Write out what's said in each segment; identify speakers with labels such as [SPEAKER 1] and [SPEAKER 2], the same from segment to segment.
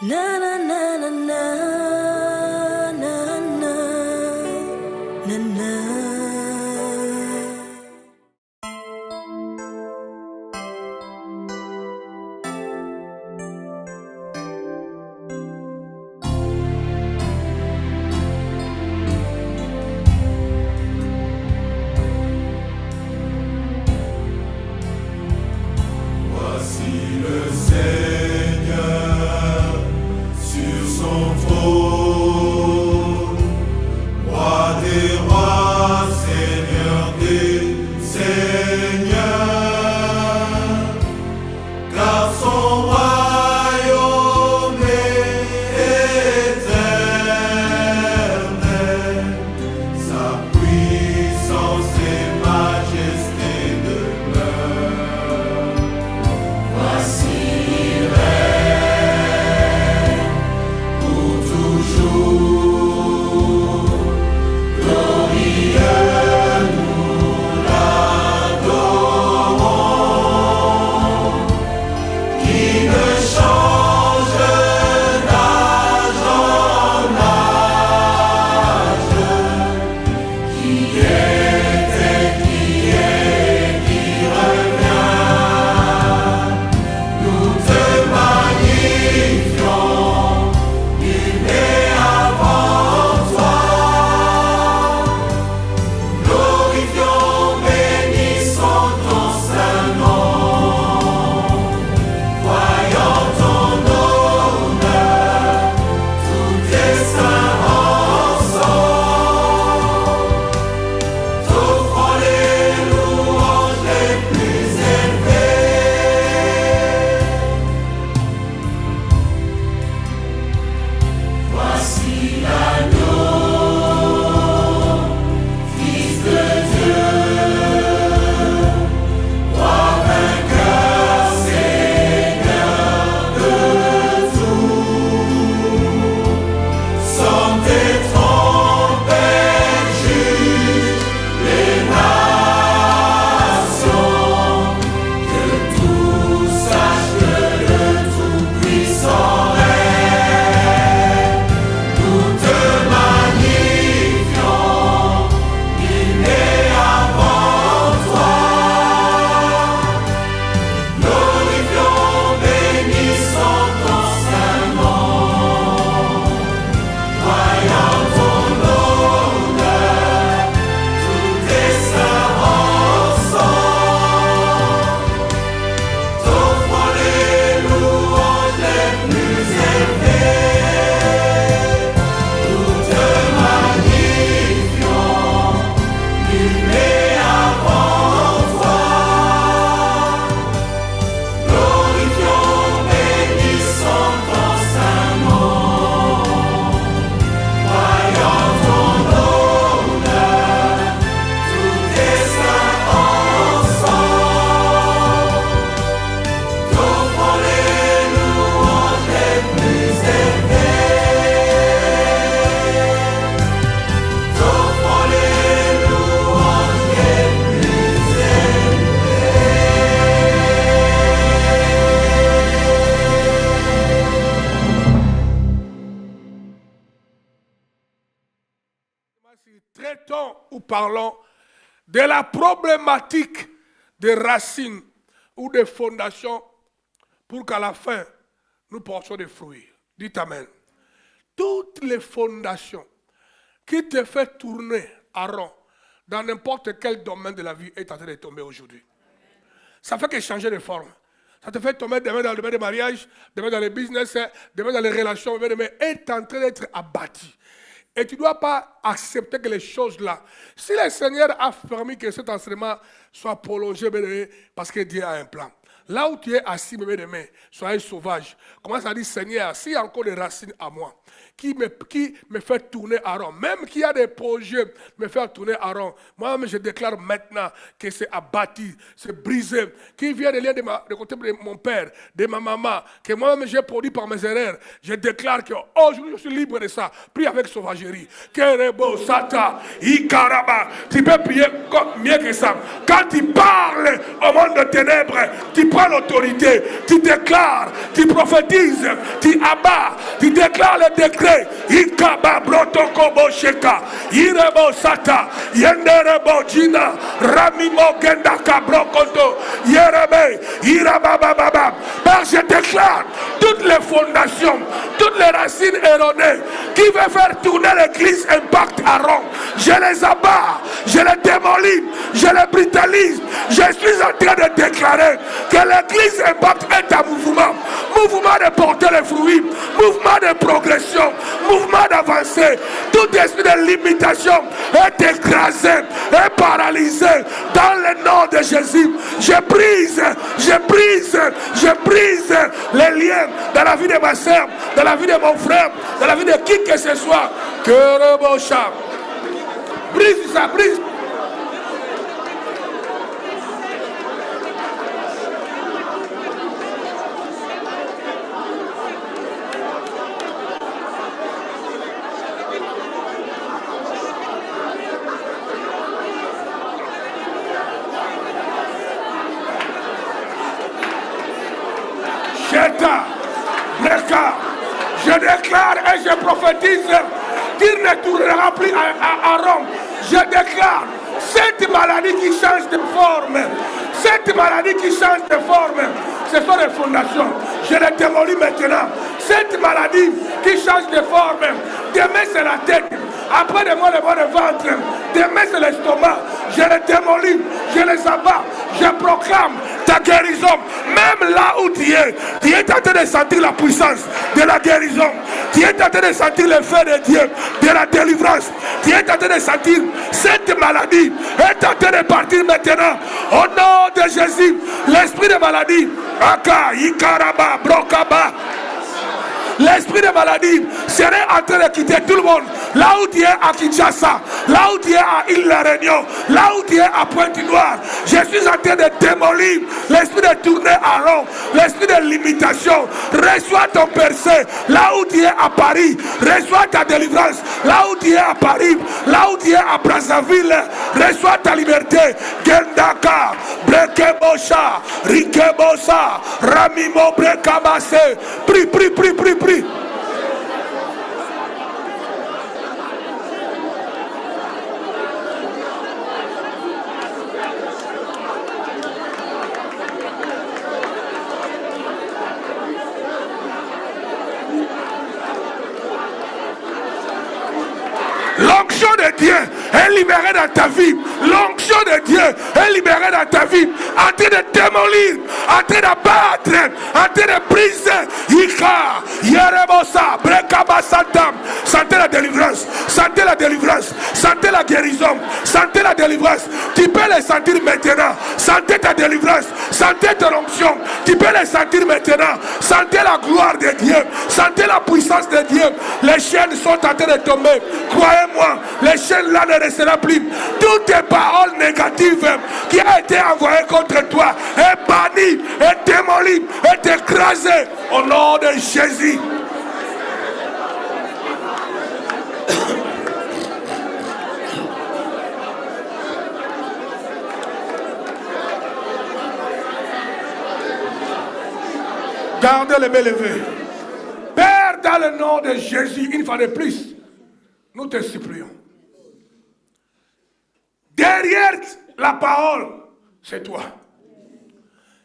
[SPEAKER 1] Na na na na na na na na na.
[SPEAKER 2] Voici le Seigneur sur son trône, roi des rois, Seigneur des seigneurs, car son royaume est éternel, sa puissance et majesté demeurent. Voici règne pour toujours, glorieux nous l'adorons, qui ne change d'âge en âge, qui était, qui revient. Nous te magnifions, nul n'est avant toi. Glorifions, bénissons ton saint nom. Voyons ton honneur, tous tes saints ensemble. T'offrons les louanges les plus élevées. Voici l'agneau, Fils de Dieu, roi vainqueur, Seigneur de tout. Sonne tes trompettes, juge les nations, que tous sachent que le Tout-Puissant règne. Nous te magnifions, nul n'est avant toi. Glorifions, bénissons ton saint nom. Voyons ton honneur, tous tes saints ensemble. T'offrons les louanges les plus élevées. Nous te magnifions, nul n'est avant toi. Glorifions, bénissons ton saint nom. Voyons ton honneur, tous tes saints ensemble. T'offrons les louanges les plus élevées. T'offrons les louanges les plus
[SPEAKER 3] Traitons ou parlons de la problématique des racines ou des fondations pour qu'à la fin, nous portions des fruits. Dites Amen. Toutes les fondations qui te font tourner à rond dans n'importe quel domaine de la vie est en train de tomber aujourd'hui. Ça fait que changer de forme. Ça te fait tomber demain dans le domaine du mariage, demain dans le business, demain dans les relations, demain est en train d'être abattu. Et tu ne dois pas accepter que les choses là, si le Seigneur a permis que cet enseignement soit prolongé, parce que Dieu a un plan. Là où tu es assis, mes soyez sauvage. Commence à dire, Seigneur, s'il y a encore des racines à moi, qui me fait tourner à rond, même qu'il y a des projets me faire tourner à rond, moi-même je déclare maintenant que c'est abattu, c'est brisé, qui vient de lien de côté de mon père, de ma maman, que moi-même j'ai produit par mes erreurs, je déclare que aujourd'hui je suis libre de ça. Prie avec sauvagerie. Kerebo Sata, Ikaraba. Tu peux prier mieux que ça. Quand tu parles au monde de ténèbres, tu prends l'autorité, tu déclares, tu prophétises, tu abats, tu déclares le décret. Ikaba brotokobo sheka, irebo sata, yenderebo jina, ramimo gendaka brokoto, yerebe, irababababa. Père, je déclare toutes les fondations, toutes les racines erronées qui veulent faire tourner l'église Impact à Rome. Je les abats, je les démolis, je les brutalise. Je suis en train de déclarer que l'église Impact est un mouvement. Mouvement de porter les fruits, mouvement de progression, mouvement d'avancée. Tout esprit de limitation est écrasé, est paralysé dans le nom de Jésus. Je brise les liens dans la vie de ma soeur, dans la vie de mon frère, dans la vie de qui que ce soit. Que le bon chat brise ça, brise. Je déclare et je prophétise qu'il ne tournera plus à Rome. Je déclare cette maladie qui change de forme, cette maladie qui change de forme, ce sont les fondations. Je les démolis maintenant. Cette maladie qui change de forme, demain c'est la tête, après demain le ventre, demain c'est l'estomac. Je les démolis, je les abats, je proclame ta guérison. Même là où tu es en train de sentir la puissance de la guérison. Tu es en train de sentir le feu de Dieu, de la délivrance. Tu es en train de sentir cette maladie est en train de partir maintenant. Au nom de Jésus, l'esprit de maladie, Aka, Ikaraba, Brokaba. L'esprit de maladie serait en train de quitter tout le monde. Là où tu es à Kinshasa, là où tu es à Île-la-Réunion, là où tu es à Pointe-Noire, je suis en train de démolir l'esprit de tourner à rond, l'esprit de limitation. Reçois ton percé. Là où tu es à Paris, reçois ta délivrance. Là où tu es à Paris, là où tu es à Brazzaville, reçois ta liberté. Gendaka, Brekebosha, Rikebosa, Ramimo Brekabase. Prie. L'onction de Dieu est libérée dans ta vie. L'onction de Dieu est libérée dans ta vie. En train de démolir, en train d'abattre, en train de briser. Ika, Yerebosa, Brekabasatam. Sentez la délivrance, sentez la délivrance, sentez la guérison, sentez la délivrance. Tu peux les sentir maintenant. Sentez ta délivrance, sentez ton onction. Tu peux les sentir maintenant. Sentez la gloire de Dieu, sentez la puissance de Dieu. Les chaînes sont en train de tomber. Croyez-moi, les chaînes là ne resteront plus. Toutes tes paroles négatives qui ont été envoyées contre toi est bannie, est démolie, est écrasée au nom de Jésus. Gardez les mains levées. Père, dans le nom de Jésus, une fois de plus, nous te supplions. Derrière la parole, c'est toi.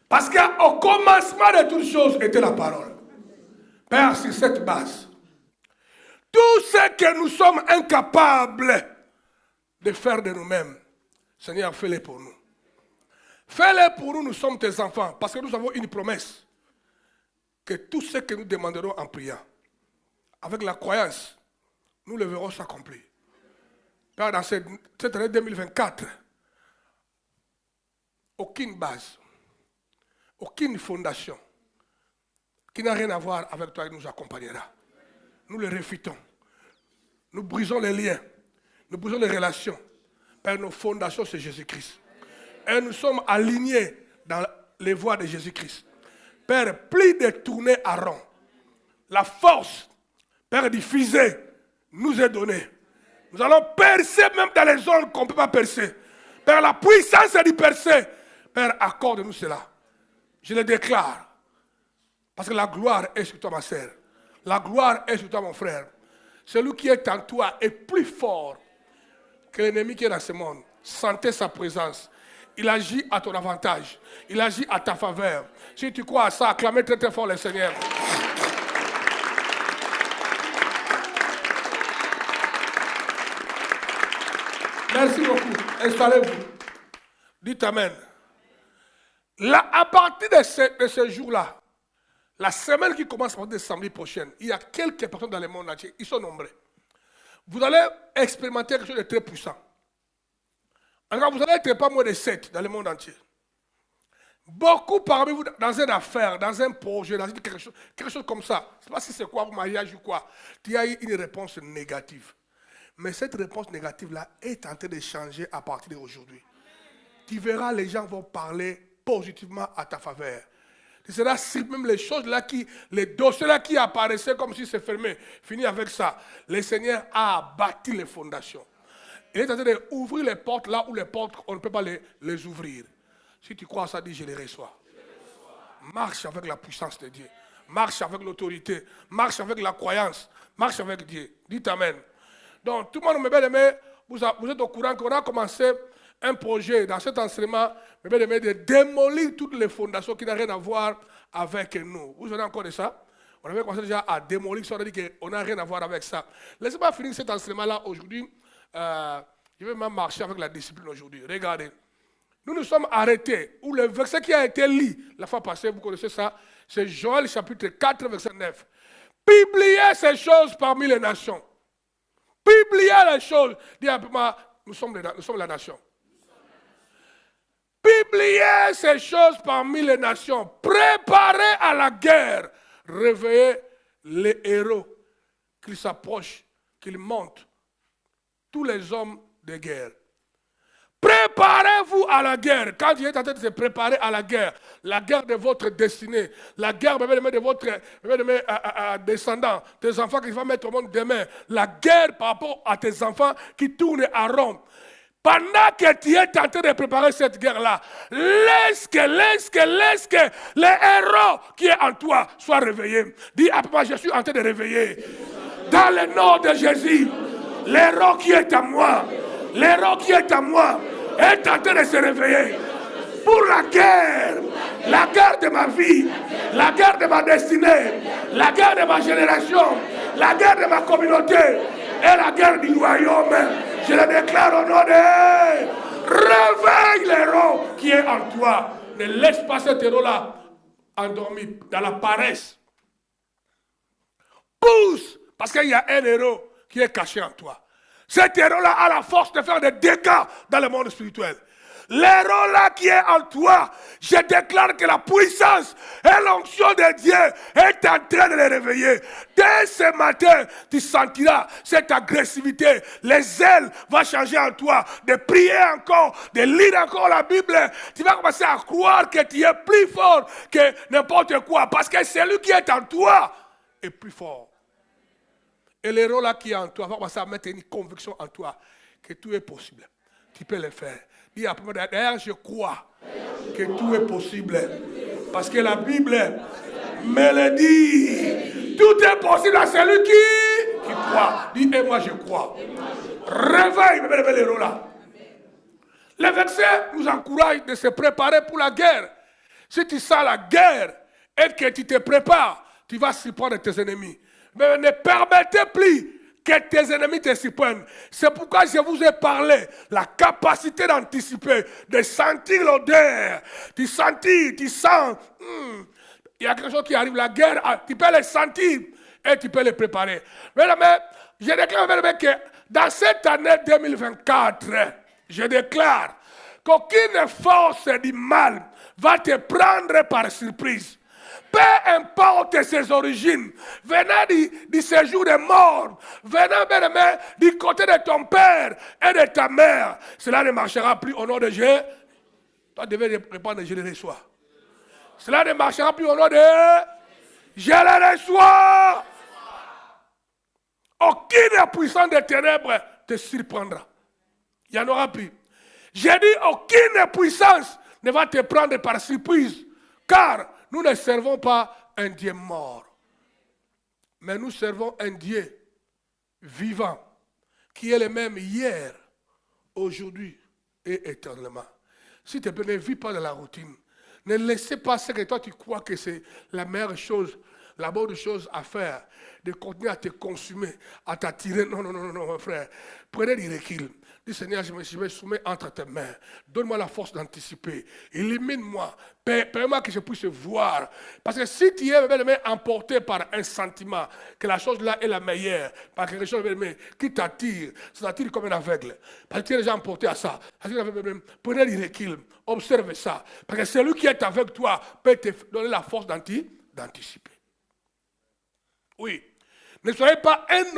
[SPEAKER 3] Parce qu'au commencement de toutes choses était la parole. Père, sur cette base, tout ce que nous sommes incapables de faire de nous-mêmes, Seigneur, fais-le pour nous. Fais-le pour nous, nous sommes tes enfants, parce que nous avons une promesse. Que tout ce que nous demanderons en priant, avec la croyance, nous le verrons s'accomplir. Car dans cette année 2024, aucune base, aucune fondation qui n'a rien à voir avec toi nous accompagnera. Nous le réfutons. Nous brisons les liens. Nous brisons les relations. Père, nos fondations, c'est Jésus-Christ. Et nous sommes alignés dans les voies de Jésus-Christ. Père, plus de tourner à rond. La force, Père, diffusée, nous est donnée. Nous allons percer même dans les zones qu'on ne peut pas percer. Père, la puissance du percer. Père, accorde-nous cela. Je le déclare. Parce que la gloire est sur toi, ma sœur. La gloire est sur toi, mon frère. Celui qui est en toi est plus fort que l'ennemi qui est dans ce monde. Sentez sa présence. Il agit à ton avantage. Il agit à ta faveur. Si tu crois à ça, acclamez très très fort le Seigneur. Merci beaucoup. Installez-vous. Dites Amen. Là, à partir de ce jour-là, la semaine qui commence à partir de samedi prochaine, il y a quelques personnes dans le monde entier, ils sont nombreux. Vous allez expérimenter quelque chose de très puissant. Alors, vous allez être pas moins de 7 dans le monde entier. Beaucoup parmi vous, dans une affaire, dans un projet, dans quelque chose comme ça, je ne sais pas si c'est quoi, un mariage ou quoi, tu as eu une réponse négative. Mais cette réponse négative-là est en train de changer à partir d'aujourd'hui. Tu verras, les gens vont parler positivement à ta faveur. Ce sera si même les choses là les dossiers là qui apparaissaient comme si c'est fermé, fini avec ça. Le Seigneur a bâti les fondations. Il est en train d'ouvrir les portes là où les portes, on ne peut pas les ouvrir. Si tu crois à ça, dis je les reçois. Marche avec la puissance de Dieu. Marche avec l'autorité. Marche avec la croyance. Marche avec Dieu. Dites Amen. Donc, tout le monde, mes bien-aimés, vous êtes au courant qu'on a commencé un projet dans cet enseignement, mes bien-aimés, de démolir toutes les fondations qui n'ont rien à voir avec nous. Vous avez encore de ça? On avait commencé déjà à démolir ça, on a dit qu'on n'a rien à voir avec ça. Laissez-moi finir cet enseignement-là aujourd'hui. Je vais même marcher avec la discipline aujourd'hui. Regardez. Nous nous sommes arrêtés, où le verset qui a été lu la fois passée, vous connaissez ça, c'est Joël chapitre 4, verset 9. Publiez ces choses parmi les nations. Publiez les choses. Dis un peu, nous sommes la nation. Publiez ces choses parmi les nations. Préparez à la guerre. Réveillez les héros. Qu'ils s'approchent, qu'ils montent. Tous les hommes de guerre. Préparez-vous à la guerre. Quand il est en train de se préparer à la guerre de votre destinée, la guerre de votre descendant, tes enfants qui vont mettre au monde demain, la guerre par rapport à tes enfants qui tournent à rond. Pendant que tu es en train de préparer cette guerre-là, laisse que les héros qui est en toi soient réveillés. Dis à moi, je suis en train de réveiller. Dans le nom de Jésus, l'héros qui est à moi, l'héros qui est à moi, est en train de se réveiller pour la guerre de ma vie, la guerre de ma destinée, la guerre de ma génération, la guerre de ma communauté et la guerre du royaume. Je le déclare au nom de réveille l'héros qui est en toi. Ne laisse pas cet héros-là endormi dans la paresse. Pousse, parce qu'il y a un héros qui est caché en toi. Cet héros-là a la force de faire des dégâts dans le monde spirituel. L'héros-là qui est en toi, je déclare que la puissance et l'onction de Dieu est en train de les réveiller. Dès ce matin, tu sentiras cette agressivité. Les ailes vont changer en toi. De prier encore, de lire encore la Bible. Tu vas commencer à croire que tu es plus fort que n'importe quoi. Parce que celui qui est en toi est plus fort. Et l'héros là qui est en toi va commencer à mettre une conviction en toi que tout est possible. Tu peux le faire. Dis à moi, d'ailleurs, je crois que tout est possible. Parce que la Bible me le dit. Tout est possible à celui qui croit. Dis, et moi je crois. Réveille, mes héros là. Le verset nous encourage de se préparer pour la guerre. Si tu sens la guerre et que tu te prépares, tu vas surprendre tes ennemis. Mais ne permettez plus que tes ennemis te surprennent. C'est pourquoi je vous ai parlé. La capacité d'anticiper, de sentir l'odeur. Tu sens. Il y a quelque chose qui arrive, la guerre, tu peux le sentir et tu peux le préparer. Mais je déclare que dans cette année 2024, je déclare qu'aucune force du mal va te prendre par surprise. Peu importe ses origines, venant du séjour des morts, venant même du côté de ton père et de ta mère, cela ne marchera plus au nom de Dieu. Toi, tu devais répondre, je le reçois. Cela ne marchera plus au nom de je le reçois. Aucune puissance des ténèbres te surprendra. Il n'y en aura plus. J'ai dit, aucune puissance ne va te prendre par surprise. Car nous ne servons pas un Dieu mort, mais nous servons un Dieu vivant, qui est le même hier, aujourd'hui et éternellement. S'il te plaît, ne vis pas dans la routine. Ne laissez pas ce que toi tu crois que c'est la meilleure chose, la bonne chose à faire, de continuer à te consumer, à t'attirer. Non, mon frère. Prenez du recul. Dis Seigneur, je me soumets entre tes mains. Donne-moi la force d'anticiper. Élimine-moi. Permets-moi que je puisse voir. Parce que si tu es emporté par un sentiment, que la chose là est la meilleure, par quelque chose qui t'attire, ça t'attire comme un aveugle. Parce que tu es déjà emporté à ça. Prenez du recul. Observe ça. Parce que celui qui est avec toi peut te donner la force d'anticiper. Oui. Ne soyez pas un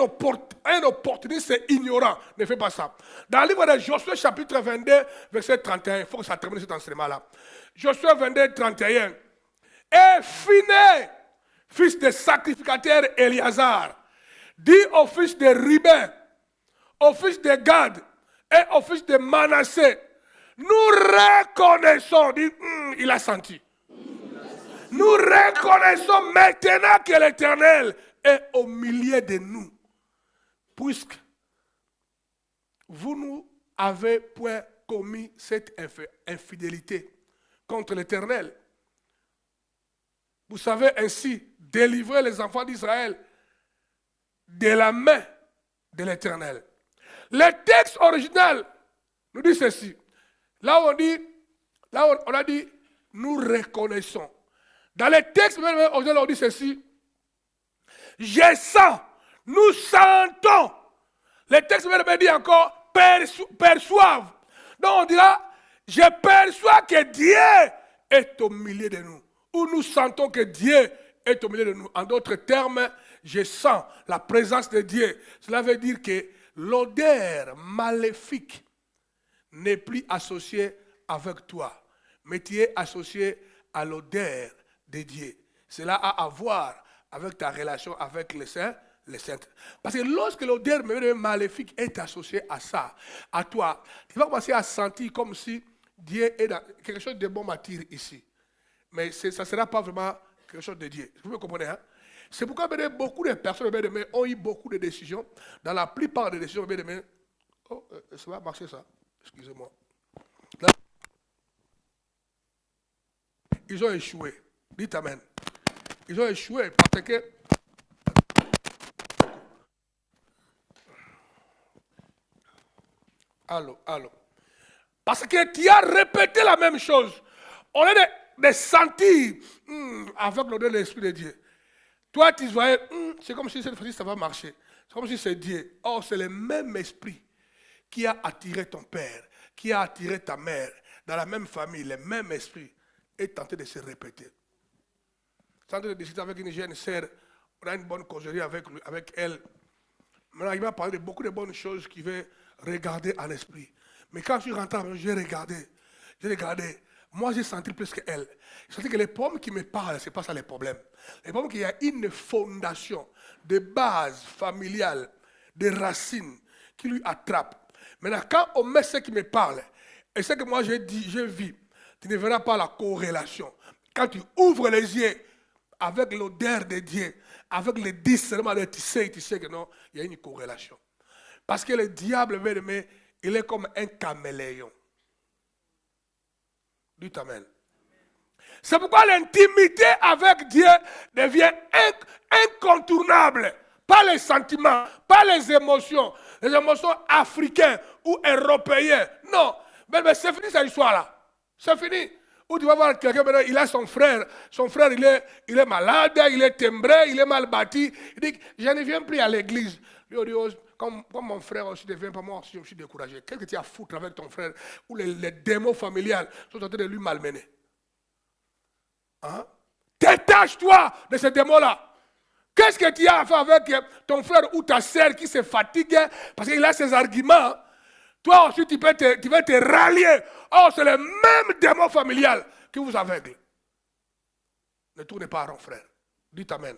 [SPEAKER 3] opportuniste ignorant. Ne faites pas ça. Dans le livre de Josué, chapitre 22, verset 31, il faut que ça termine cet enseignement-là. Josué 22, 31. Et Phiné, fils de sacrificateur Éléazar, dit au fils de Ribin, au fils de Gad et au fils de Manassé, nous reconnaissons, dit, il a senti. Nous reconnaissons maintenant que l'Éternel est au milieu de nous, puisque vous nous avez point commis cette infidélité contre l'Éternel. Vous savez ainsi délivrer les enfants d'Israël de la main de l'Éternel. Le texte original nous dit ceci. Là on a dit, nous reconnaissons. Dans le texte original on dit ceci. Je sens, nous sentons. Le texte me dit encore, perçoivent. Donc on dira, je perçois que Dieu est au milieu de nous. Ou nous sentons que Dieu est au milieu de nous. En d'autres termes, je sens la présence de Dieu. Cela veut dire que l'odeur maléfique n'est plus associée avec toi, mais tu es associé à l'odeur de Dieu. Cela a à voir avec ta relation avec les saints. Parce que lorsque l'odeur maléfique est associée à ça, à toi, tu vas commencer à sentir comme si Dieu est dans quelque chose de bon m'attire ici. Mais ça ne sera pas vraiment quelque chose de Dieu. Vous me comprenez, hein? C'est pourquoi beaucoup de personnes ont eu beaucoup de décisions. Dans la plupart des décisions, ça va marcher ça. Excusez-moi. Là, ils ont échoué. Dites amen. Ils ont échoué parce que Allô. Parce que tu as répété la même chose. On est de sentir avec l'odeur de l'Esprit de Dieu. Toi, tu voyais, c'est comme si cette fois-ci ça va marcher. C'est comme si c'est Dieu. Or, c'est le même esprit qui a attiré ton père, qui a attiré ta mère, dans la même famille, le même esprit est tenté de se répéter. Sans de discuter avec une jeune sœur, on a une bonne causerie avec elle. Maintenant, il m'a parlé de beaucoup de bonnes choses qu'il veut regarder en esprit. Mais quand je suis rentré, j'ai regardé. Moi, j'ai senti plus qu'elle. J'ai senti que les problèmes qui me parlent, ce n'est pas ça les problèmes. Les problèmes qu'il y a une fondation de base familiale, de racines qui lui attrape. Maintenant, quand on met ce qui me parle, et ce que moi j'ai dit, j'ai vu, tu ne verras pas la corrélation. Quand tu ouvres les yeux avec l'odeur de Dieu, avec le discernement de tu sais que non, il y a une corrélation. Parce que le diable, il est comme un caméléon. Dites amen. C'est pourquoi l'intimité avec Dieu devient incontournable. Pas les sentiments, pas les émotions africaines ou européennes. Non, mais c'est fini cette histoire-là. C'est fini. Ou tu vas voir quelqu'un, il a son frère. Son frère, il est malade, il est timbré, il est mal bâti. Il dit, je ne viens plus à l'église. Lui, il dit, comme mon frère aussi ne vient pas, moi aussi, je me suis découragé. Qu'est-ce que tu as à foutre avec ton frère? Ou les démons familiales sont en train de lui malmener. Hein? Détache-toi de ces démons-là. Qu'est-ce que tu as à faire avec ton frère ou ta sœur qui se fatigue parce qu'il a ses arguments? Toi aussi, tu vas te rallier. Oh, c'est le même démon familial qui vous aveugle. Ne tournez pas rond, frère. Dites amen.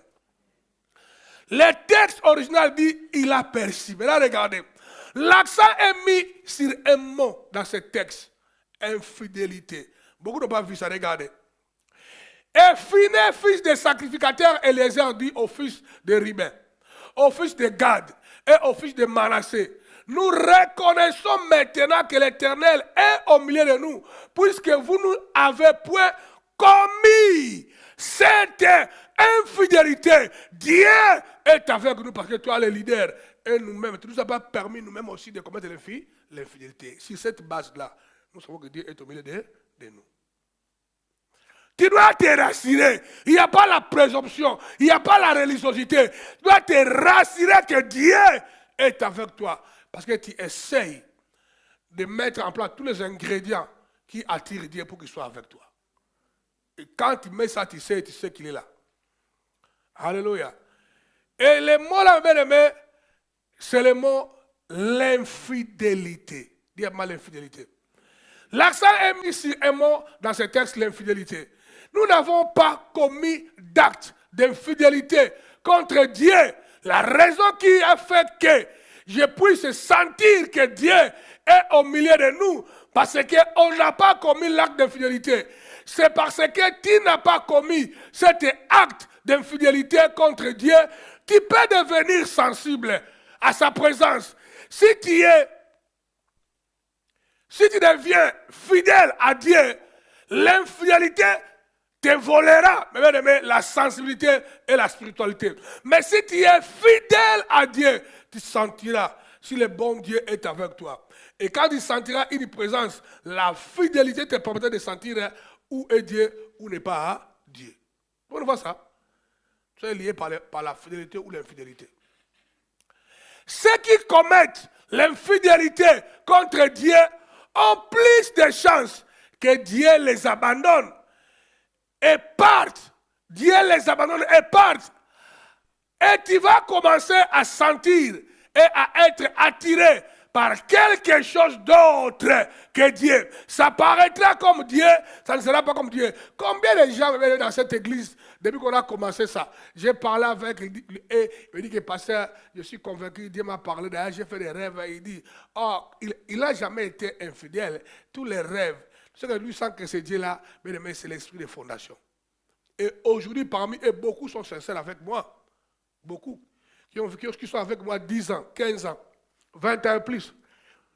[SPEAKER 3] Le texte original dit, il a perçu. Mais là, regardez. L'accent est mis sur un mot dans ce texte. Infidélité. Beaucoup n'ont pas vu ça, regardez. Et Phiné, fils des sacrificateurs, Éléazar dit au fils de Ribin, au fils de Gad et au fils de Manassé, nous reconnaissons maintenant que l'Éternel est au milieu de nous, puisque vous nous avez point commis cette infidélité. Dieu est avec nous parce que toi, le leader, et nous-mêmes, tu ne nous as pas permis nous-mêmes aussi de commettre l'infidélité. Sur cette base-là, nous savons que Dieu est au milieu de nous. Tu dois te rassurer. Il n'y a pas la présomption, il n'y a pas la religiosité. Tu dois te rassurer que Dieu est avec toi. Parce que tu essayes de mettre en place tous les ingrédients qui attirent Dieu pour qu'il soit avec toi. Et quand tu mets ça, tu sais qu'il est là. Alléluia. Et le mot là, bien aimé, c'est le mot l'infidélité. Dis-moi l'infidélité. L'accent est mis sur un mot dans ce texte, l'infidélité. Nous n'avons pas commis d'acte d'infidélité contre Dieu. La raison qui a fait que je puisse sentir que Dieu est au milieu de nous, parce qu'on n'a pas commis l'acte d'infidélité. C'est parce que tu n'as pas commis cet acte d'infidélité contre Dieu, tu peux devenir sensible à sa présence. Si tu deviens fidèle à Dieu, l'infidélité te volera, mais la sensibilité et la spiritualité. Mais si tu es fidèle à Dieu, tu sentiras si le bon Dieu est avec toi. Et quand tu sentiras une présence, la fidélité te permettra de sentir où est Dieu, où n'est pas Dieu. Vous voyez ça? C'est lié par la fidélité ou l'infidélité. Ceux qui commettent l'infidélité contre Dieu ont plus de chances que Dieu les abandonne et partent. Dieu les abandonne et partent. Et tu vas commencer à sentir et à être attiré par quelque chose d'autre que Dieu. Ça paraîtra comme Dieu, ça ne sera pas comme Dieu. Combien de gens dans cette église, depuis qu'on a commencé ça, j'ai parlé avec, et il dit que pasteur, je suis convaincu, Dieu m'a parlé, d'ailleurs j'ai fait des rêves, et il dit, oh, il n'a jamais été infidèle. Tous les rêves, ce que lui sent que ce Dieu-là, mais c'est l'esprit de fondation. Et aujourd'hui, parmi eux, beaucoup sont sincères avec moi. Beaucoup. Qui sont avec moi 10 ans, 15 ans, 20 ans plus.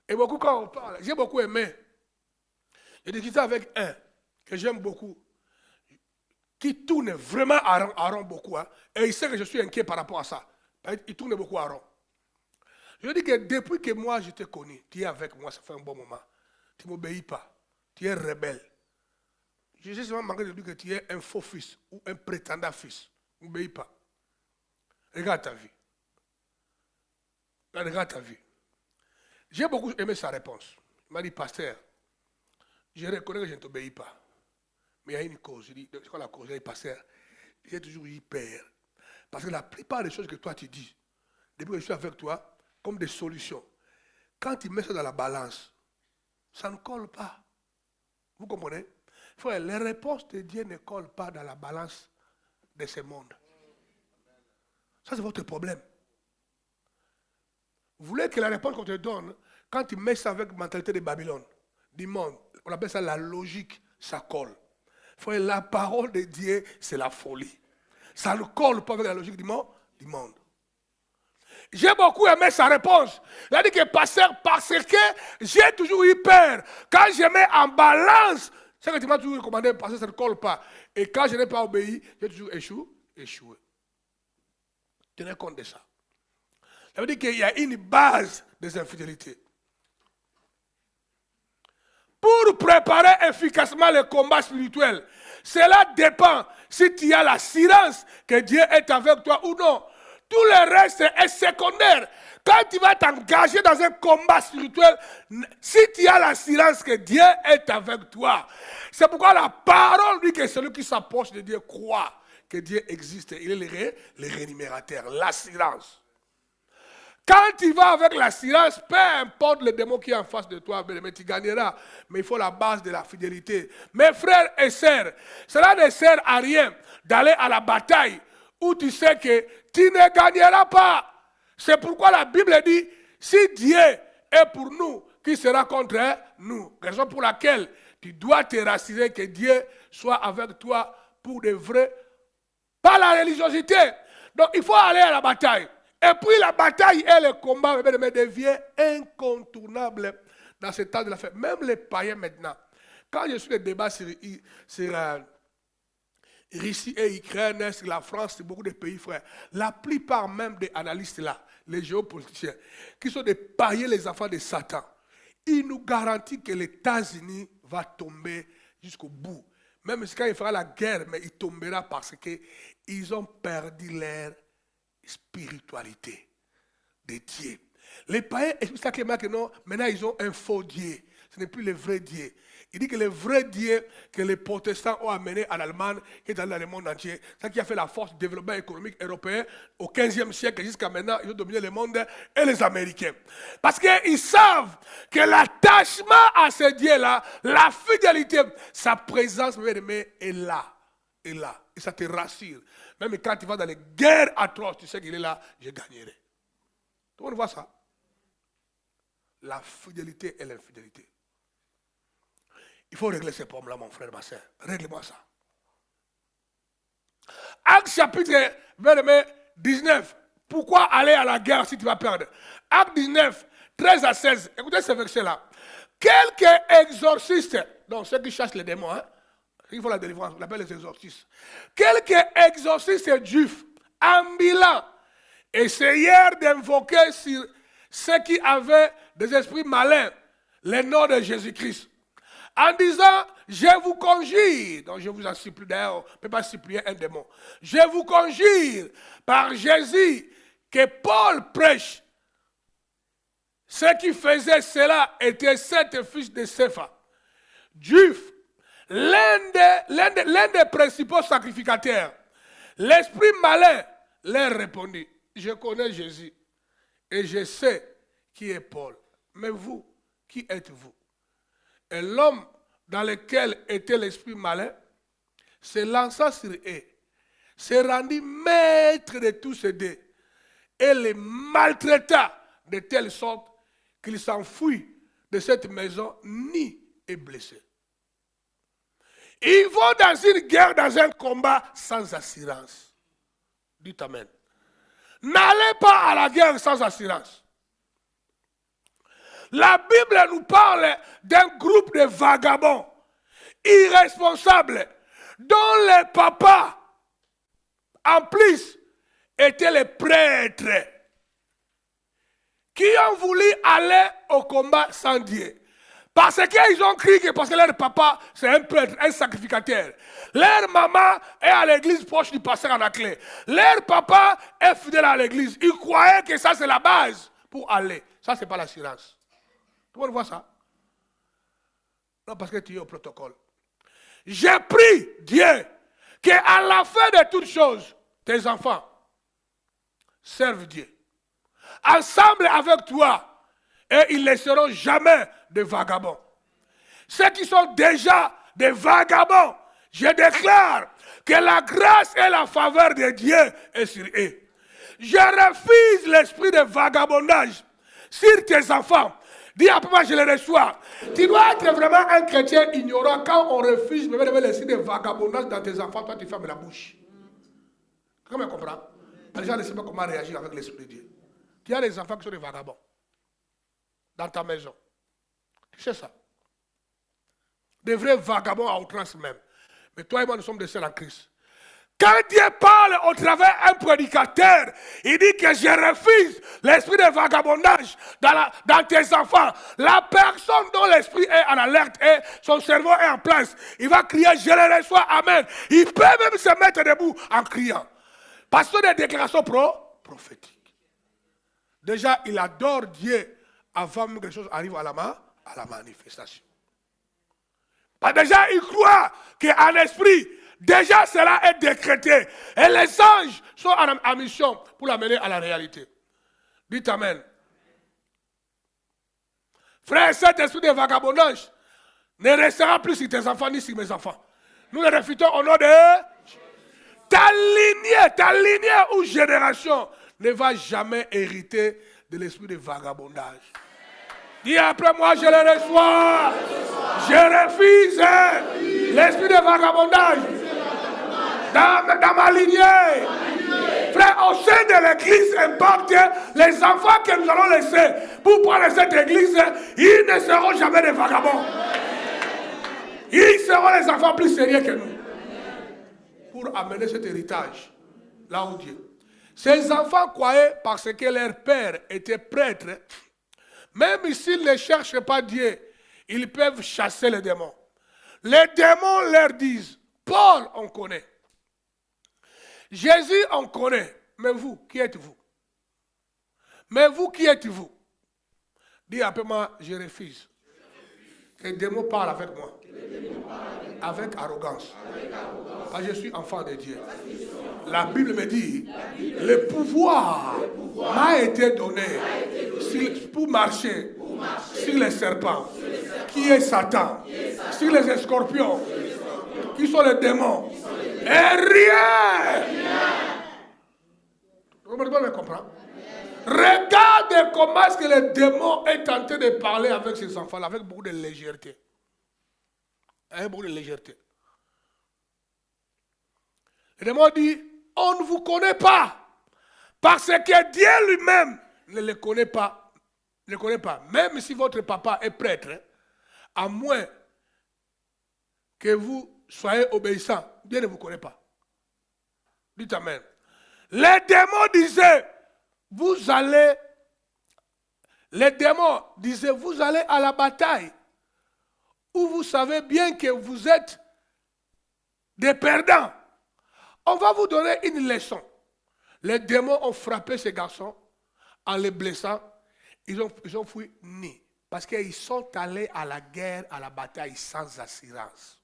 [SPEAKER 3] Et beaucoup, quand on parle, j'ai beaucoup aimé. J'ai discuté avec un que j'aime beaucoup, qui tourne vraiment à rond beaucoup. Hein, et il sait que je suis inquiet par rapport à ça. Il tourne beaucoup à rond. Je dis que depuis que moi je t'ai connu, tu es avec moi, ça fait un bon moment. Tu ne m'obéis pas. Tu es rebelle. Je sais seulement manqué de dire que tu es un faux fils ou un prétendant fils. Tu ne m'obéis pas. Regarde ta vie. Regarde ta vie. J'ai beaucoup aimé sa réponse. Il m'a dit, pasteur, je reconnais que je ne t'obéis pas. Mais il y a une cause. Je dis, c'est quoi la cause? Il dit, pasteur, j'ai toujours eu peur. Parce que la plupart des choses que toi tu dis, depuis que je suis avec toi, comme des solutions, quand tu mets ça dans la balance, ça ne colle pas. Vous comprenez? Frère, les réponses de Dieu ne collent pas dans la balance de ce monde. Ça, c'est votre problème. Vous voulez que la réponse qu'on te donne, quand tu mets ça avec la mentalité de Babylone, du monde, on appelle ça la logique, ça colle. Frère, la parole de Dieu, c'est la folie. Ça ne colle pas avec la logique du monde. J'ai beaucoup aimé sa réponse. Il a dit que pasteur, parce que j'ai toujours eu peur. Quand je mets en balance, c'est que tu m'as toujours recommandé, parce que ça ne colle pas. Et quand je n'ai pas obéi, j'ai toujours échoué. Tenez compte de ça. Ça veut dire qu'il y a une base des infidélités. Pour préparer efficacement le combat spirituel, cela dépend si tu as l'assurance que Dieu est avec toi ou non. Tout le reste est secondaire. Quand tu vas t'engager dans un combat spirituel, si tu as l'assurance que Dieu est avec toi, c'est pourquoi la parole dit que celui qui s'approche de Dieu croit que Dieu existe. Il est le rémunérateur, l'assurance. Quand tu vas avec l'assurance, peu importe le démon qui est en face de toi, mais tu gagneras. Mais il faut la base de la fidélité. Mes frères et sœurs, cela ne sert à rien d'aller à la bataille où tu sais que tu ne gagneras pas. C'est pourquoi la Bible dit, si Dieu est pour nous, qui sera contre nous? Raison pour laquelle tu dois te rassurer que Dieu soit avec toi pour de vrai, pas la religiosité. Donc il faut aller à la bataille. Et puis la bataille et le combat devient incontournable dans ce temps de la fête. Même les païens maintenant. Quand je suis les débats sur Russie et Ukraine, sur la France, sur beaucoup de pays frères, la plupart même des analystes là, les géopoliticiens, qui sont des païens, les enfants de Satan, ils nous garantissent que les États-Unis va tomber jusqu'au bout. Même si quand il fera la guerre, mais il tombera parce qu'ils ont perdu leur spiritualité de Dieu. Les païens expliquent ça que non, maintenant ils ont un faux Dieu. Ce n'est plus le vrai Dieu. Il dit que le vrai Dieu que les protestants ont amené en Allemagne, qui est allé dans le monde entier, c'est ça qui a fait la force du développement économique européen au 15e siècle jusqu'à maintenant, ils ont dominé le monde et les Américains. Parce qu'ils savent que l'attachement à ce Dieu-là, la fidélité, sa présence est là. Et là. Et ça te rassure. Même quand tu vas dans les guerres atroces, tu sais qu'il est là, je gagnerai. Tout le monde voit ça. La fidélité et l'infidélité. Il faut régler ces problèmes-là, mon frère, ma soeur. Règle-moi ça. Acte chapitre 19. Pourquoi aller à la guerre si tu vas perdre? Acte 19, 13 à 16. Écoutez ce verset-là. Quelques exorcistes, donc ceux qui chassent les démons, hein, il faut la délivrance, on appelle les exorcistes. Quelques exorcistes juifs ambulants essayèrent d'invoquer sur ceux qui avaient des esprits malins le nom de Jésus-Christ. En disant, je vous conjure, donc je vous en supplie, d'ailleurs, on ne peut pas supplier un démon. Je vous conjure par Jésus que Paul prêche. Ceux qui faisaient cela étaient 7 fils de Sépha, juifs, l'un des principaux sacrificateurs. L'esprit malin leur répondit, je connais Jésus et je sais qui est Paul. Mais vous, qui êtes-vous? Et l'homme dans lequel était l'esprit malin se lança sur eux, se rendit maître de tous ces deux et les maltraita de telle sorte qu'il s'enfuit de cette maison ni est blessé. Ils vont dans une guerre, dans un combat sans assurance. Dites Amen. N'allez pas à la guerre sans assurance. La Bible nous parle d'un groupe de vagabonds irresponsables dont les papas, en plus, étaient les prêtres qui ont voulu aller au combat sans Dieu. Parce qu'ils ont cru que parce que leur papa, c'est un prêtre, un sacrificateur. Leur maman est à l'église proche du pasteur Anaclé. Leur papa est fidèle à l'église. Ils croyaient que ça, c'est la base pour aller. Ça, ce n'est pas l'assurance. Tout le monde voit ça? Non, parce que tu es au protocole. J'ai pris Dieu qu'à la fin de toutes choses, tes enfants servent Dieu. Ensemble avec toi, et ils ne seront jamais des vagabonds. Ceux qui sont déjà des vagabonds, je déclare que la grâce et la faveur de Dieu est sur eux. Je refuse l'esprit de vagabondage sur tes enfants. Dis à papa, je les reçois. Tu dois être vraiment un chrétien ignorant quand on refuse l'esprit de vagabondage dans tes enfants, toi tu fermes la bouche. Comment tu comprends? Les gens ne savent pas comment réagir avec l'esprit de Dieu. Tu as des enfants qui sont des vagabonds dans ta maison. Tu sais ça. Des vrais vagabonds à outrance même. Mais toi et moi, nous sommes des sœurs en Christ. Quand Dieu parle au travers d'un prédicateur, il dit que je refuse l'esprit de vagabondage dans tes enfants. La personne dont l'esprit est en alerte et son cerveau est en place, il va crier, je le reçois, amen. Il peut même se mettre debout en criant. Parce que des déclarations prophétiques. Déjà, il adore Dieu avant que les choses arrivent à la manifestation. Parce que déjà, il croit qu'en esprit, déjà cela est décrété. Et les anges sont en mission pour l'amener à la réalité. Dites Amen. Frère, cet esprit de vagabondage ne restera plus sur tes enfants ni sur mes enfants. Nous le refutons au nom de ta lignée ou génération ne va jamais hériter de l'esprit de vagabondage. Dis après moi, je le reçois. Je refuse l'esprit de vagabondage Dans ma lignée. Frère, au sein de l'église impacte, les enfants que nous allons laisser pour prendre cette église, ils ne seront jamais des vagabonds. Ils seront les enfants plus sérieux que nous. Pour amener cet héritage là où Dieu. Ces enfants croyaient parce que leur père était prêtre, même s'ils ne cherchent pas Dieu, ils peuvent chasser les démons. Les démons leur disent, Paul on connaît, Jésus on connaît, mais vous, qui êtes-vous? Mais vous, qui êtes-vous? Dis un peu moi, je refuse. Que les démons parlent avec moi. Avec arrogance. Parce que je suis enfant de Dieu. La Bible me dit, le pouvoir m'a été donné pour marcher sur les serpents, qui est Satan, sur les scorpions, qui sont les démons. Et rien. Vous me comprenez? Regarde comment est-ce que le démon est tenté de parler avec ses enfants, avec beaucoup de légèreté. Avec beaucoup de légèreté. Le démon dit, on ne vous connaît pas. Parce que Dieu lui-même ne le connaît pas. Ne le connaît pas. Même si votre papa est prêtre, à moins que vous soyez obéissant, Dieu ne vous connaît pas. Dites Amen. Les démons disaient, vous allez à la bataille, où vous savez bien que vous êtes des perdants. On va vous donner une leçon. Les démons ont frappé ces garçons en les blessant. Ils ont fui nus. Parce qu'ils sont allés à la guerre, à la bataille sans assurance.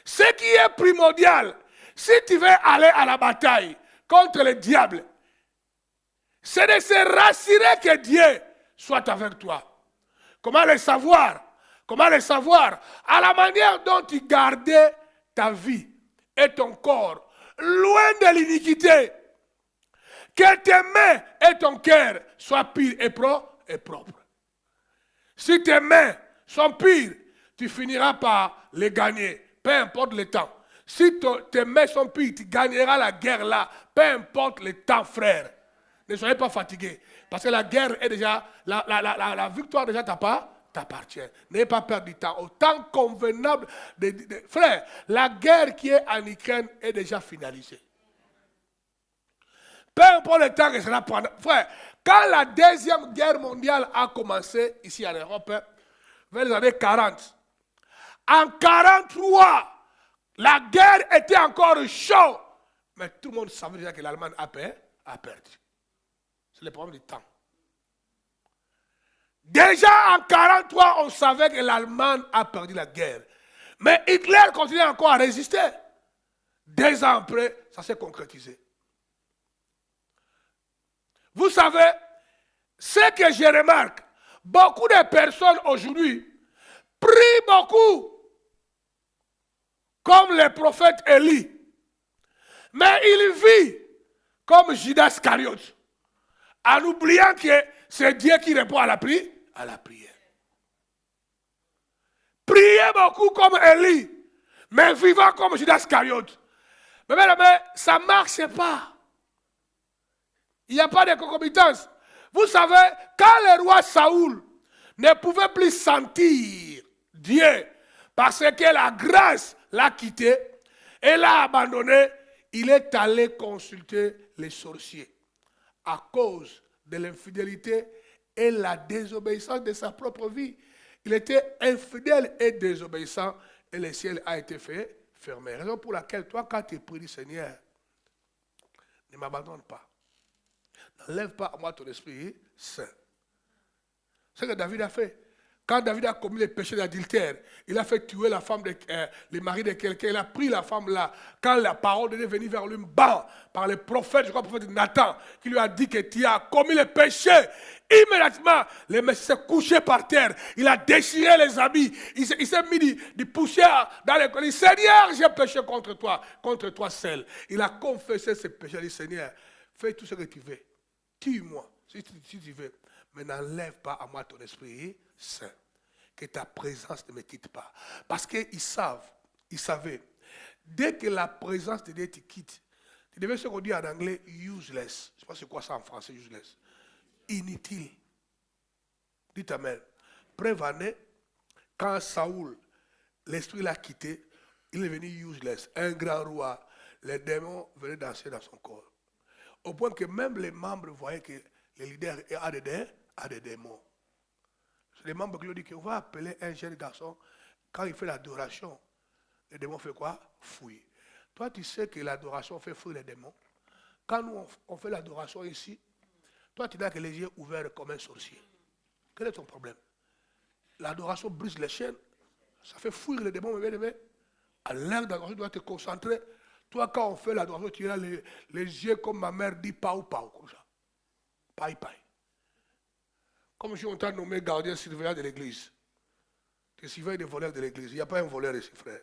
[SPEAKER 3] Ce qui est primordial, si tu veux aller à la bataille contre le diable, c'est de se rassurer que Dieu soit avec toi. Comment le savoir? Comment le savoir? À la manière dont tu gardais ta vie et ton corps loin de l'iniquité. Que tes mains et ton cœur soient purs et propres. Si tes mains sont pures, tu finiras par les gagner, peu importe le temps. Si tes mains sont pures, tu gagneras la guerre là, peu importe le temps, frère. Ne soyez pas fatigués, parce que la guerre est déjà, la victoire déjà t'appartient. N'ayez pas peur du temps. Au temps convenable, frère, la guerre qui est en Ukraine est déjà finalisée. Peu importe le temps que cela prendra. Frère, quand la deuxième guerre mondiale a commencé ici en Europe, vers les années 40, en 43, la guerre était encore chaude. Mais tout le monde savait déjà que l'Allemagne a perdu. C'est le problème du temps. Déjà en 1943, on savait que l'Allemagne a perdu la guerre. Mais Hitler continuait encore à résister. 2 ans après, ça s'est concrétisé. Vous savez, ce que je remarque, beaucoup de personnes aujourd'hui prient beaucoup, comme le prophète Élie. Mais il vit comme Judas Iscariote, en oubliant que c'est Dieu qui répond à la prière. Priez beaucoup comme Élie, mais vivant comme Judas Iscariote. Mais ça ne marche pas. Il n'y a pas de concomitance. Vous savez, quand le roi Saoul ne pouvait plus sentir Dieu, parce que la grâce l'a quitté et l'a abandonné, il est allé consulter les sorciers à cause de l'infidélité et la désobéissance de sa propre vie. Il était infidèle et désobéissant et le ciel a été fermé. Raison pour laquelle toi, quand tu pries, Seigneur, ne m'abandonne pas. N'enlève pas à moi ton esprit saint. C'est ce que David a fait. Quand David a commis le péché d'adultère, il a fait tuer la femme, le mari de quelqu'un, il a pris la femme là. Quand la parole de Dieu est venue vers lui, bam, par le prophète, je crois le prophète Nathan, qui lui a dit que tu as commis le péché. Immédiatement, le Messie s'est couché par terre. Il a déchiré les habits. Il s'est mis du poussière dans les collines. Seigneur, j'ai péché contre toi seul. Il a confessé ses péchés. Il a dit, Seigneur, fais tout ce que tu veux. Tue-moi, si tu veux. Mais n'enlève pas à moi ton esprit saint. Que ta présence ne me quitte pas. Parce qu'ils savaient, Dès que la présence de Dieu te quitte, tu deviens ce qu'on dit en anglais useless. Je ne sais pas c'est quoi ça en français, useless. Inutile. Dites Amen. Preuve en est, quand Saoul, l'esprit l'a quitté, il est devenu useless. Un grand roi. Les démons venaient danser dans son corps. Au point que même les membres voyaient que le leader a des démons. C'est les membres qui lui ont dit qu'on va appeler un jeune garçon, quand il fait l'adoration, les démons font quoi? Fouillent. Toi, tu sais que l'adoration fait fouiller les démons. Quand nous, on fait l'adoration ici, toi, tu n'as que les yeux ouverts comme un sorcier. Quel est ton problème? L'adoration brise les chaînes, ça fait fouiller les démons, mais à l'heure d'adoration, tu dois te concentrer. Toi, quand on fait l'adoration, tu as les yeux comme ma mère dit, pau, pau, comme ça. Paille, paille. Comme si on t'a nommé gardien surveillant de l'église. Tu surveilles des voleurs de l'église. Il n'y a pas un voleur ici, frère.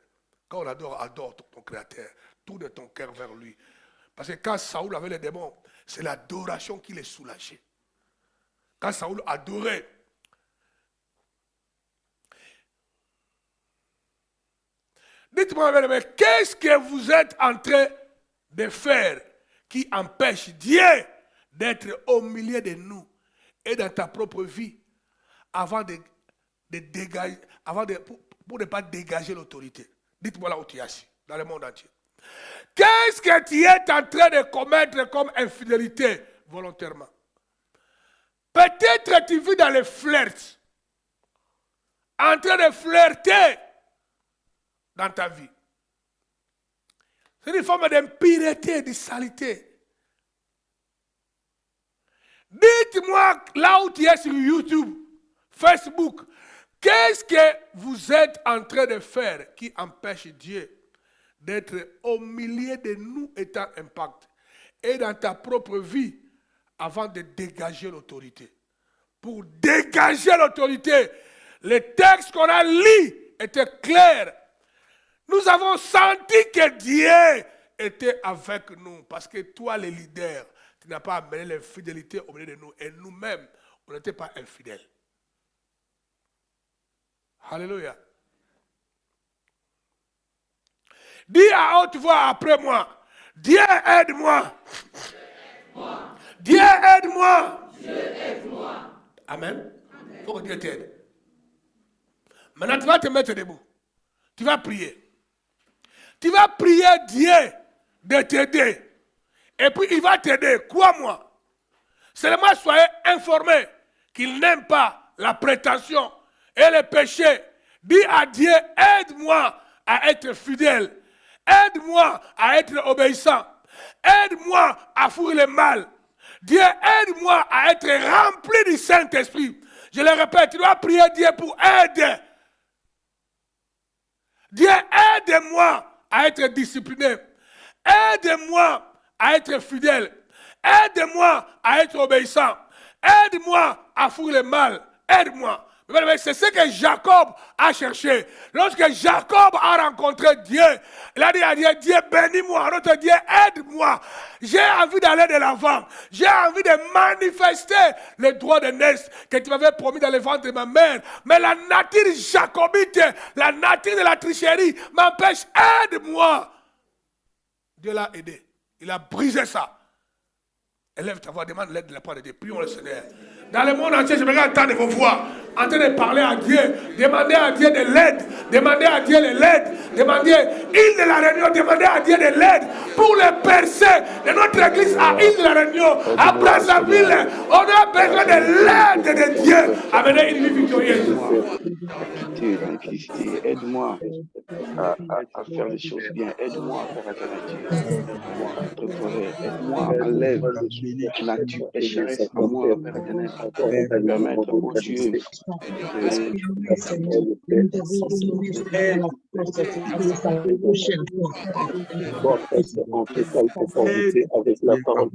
[SPEAKER 3] Quand on adore ton créateur, tourne ton cœur vers lui. Parce que quand Saoul avait les démons, c'est l'adoration qui les soulageait. Quand Saoul adorait, dites-moi, mais qu'est-ce que vous êtes en train de faire qui empêche Dieu d'être au milieu de nous et dans ta propre vie avant de dégager, pour ne pas dégager l'autorité? Dites-moi là où tu es assis, dans le monde entier. Qu'est-ce que tu es en train de commettre comme infidélité volontairement? Peut-être tu vis dans les flirts, en train de flirter dans ta vie. C'est une forme d'impureté, de saleté. Dites-moi là où tu es sur YouTube, Facebook, qu'est-ce que vous êtes en train de faire qui empêche Dieu d'être au milieu de nous étant impact et dans ta propre vie avant de dégager l'autorité? Pour dégager l'autorité, les textes qu'on a lus étaient clairs. Nous avons senti que Dieu était avec nous. Parce que toi, le leader, tu n'as pas amené l'infidélité au milieu de nous. Et nous-mêmes, on n'était pas infidèles. Alléluia. Dis à haute voix après moi. Dieu aide-moi. Dieu aide-moi. Dieu aide-moi. Amen. Il faut que Dieu t'aide. Maintenant, tu vas te mettre debout. Tu vas prier. Tu vas prier Dieu de t'aider. Et puis il va t'aider. Crois-moi. Seulement soyez informés qu'il n'aime pas la prétention et le péché. Dis à Dieu, aide-moi à être fidèle. Aide-moi à être obéissant. Aide-moi à fuir le mal. Dieu, aide-moi à être rempli du Saint-Esprit. Je le répète, tu dois prier Dieu pour aider. Dieu, aide-moi à être discipliné. Aide-moi à être fidèle. Aide-moi à être obéissant. Aide-moi à fuir le mal. Aide-moi. C'est ce que Jacob a cherché. Lorsque Jacob a rencontré Dieu, il a dit à Dieu, Dieu bénis-moi, notre Dieu aide-moi. J'ai envie d'aller de l'avant. J'ai envie de manifester le droit de naissance que tu m'avais promis dans le ventre de ma mère. Mais la nature jacobite, la nature de la tricherie m'empêche. Aide-moi. Dieu l'a aidé. Il a brisé ça. Élève ta voix, demande l'aide de la part de Dieu. Prions le Seigneur. Dans le monde entier, je me entendre vos voix. En train de parler à Dieu. Demandez à Dieu de l'aide. Demandez à Dieu de l'aide. Demandez, île de la Réunion, demandez à Dieu de l'aide. Pour les percées de notre église à île de la Réunion, à Brazzaville, on a besoin de l'aide de Dieu. Amenez une vie victorieuse.
[SPEAKER 4] Aide-moi à faire les choses bien. Aide-moi à faire atteindre Dieu. Aide-moi à te trouver. Aide-moi à enlève la pécheresse en moi, Père éternel. Permettre au Dieu
[SPEAKER 5] avec la parole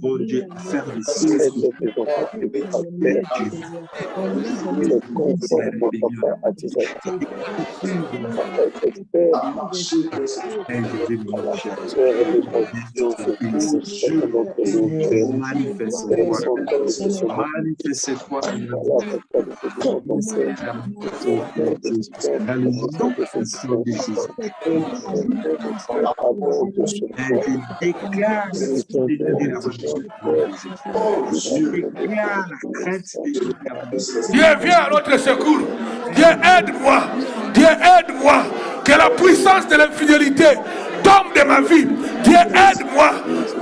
[SPEAKER 5] oh Dieu, faire des Manifeste-toi dans le nom puissant de Jésus. Et je déclare la fidélité de la Je déclare la crainte de la
[SPEAKER 3] Dieu, viens à notre secours. Dieu, aide-moi. Dieu, aide-moi. Que la puissance de l'infidélité tombe de ma vie. Dieu, aide-moi.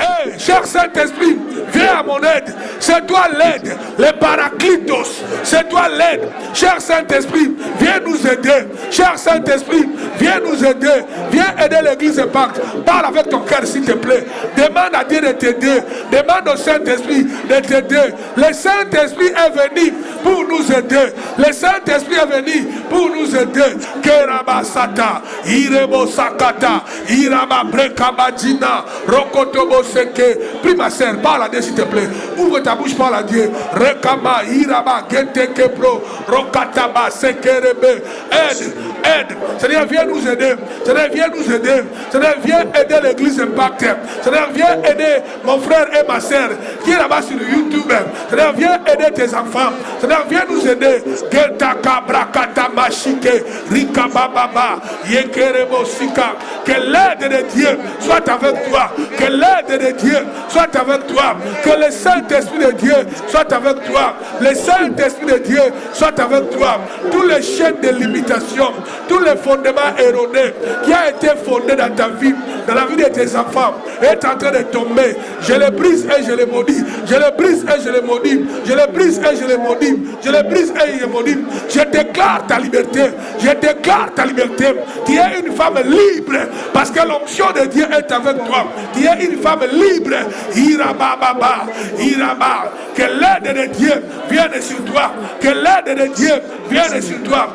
[SPEAKER 3] Hey, cher Saint-Esprit, viens à mon aide. C'est toi l'aide, les paraclitos. C'est toi l'aide. Cher Saint-Esprit, viens nous aider. Cher Saint-Esprit, viens nous aider. Viens aider l'église Impact. Parle avec ton cœur, s'il te plaît. Demande à Dieu de t'aider. Demande au Saint-Esprit de t'aider. Le Saint-Esprit est venu pour nous aider. Le Saint-Esprit est venu pour nous aider. Kerabasata, Irebo Sakata, Iraba Brekabadina, Rokotobo Seke. Prie ma sœur, parle à Dieu s'il te plaît. Ouvre ta bouche, parle à Dieu. Rekama, Iraba, Gente Kepro, Rokataba, Sekerebe. Aide, aide. Seigneur, viens nous aider. Seigneur, viens nous aider. Seigneur, viens aider l'église Impact. Seigneur, viens aider mon frère et ma sœur qui est là-bas sur YouTube. Seigneur, viens aider tes enfants. Seigneur, viens nous aider. Gentaka, Brakata, Mashike, Rika Baba, Yekerebo Sika. Que l'aide de Dieu soit avec toi. Que l'aide de Dieu soit avec toi. Que le Saint-Esprit de Dieu soit avec toi. Le Saint-Esprit de Dieu soit avec toi. Tous les chaînes de limitation, tous les fondements erronés qui ont été fondés dans ta vie, dans la vie de tes enfants, est en train de tomber. Je les brise et je les maudis. Je les brise et je les maudis. Je les brise et je les maudis. Je les brise et je les maudis. Je déclare ta liberté. Je déclare ta liberté. Tu es une femme libre parce que l'onction de Dieu est avec toi. Tu es une femme libre. Iraba baba, iraba. Que l'aide de Dieu vienne sur toi. Que l'aide de Dieu vienne sur toi.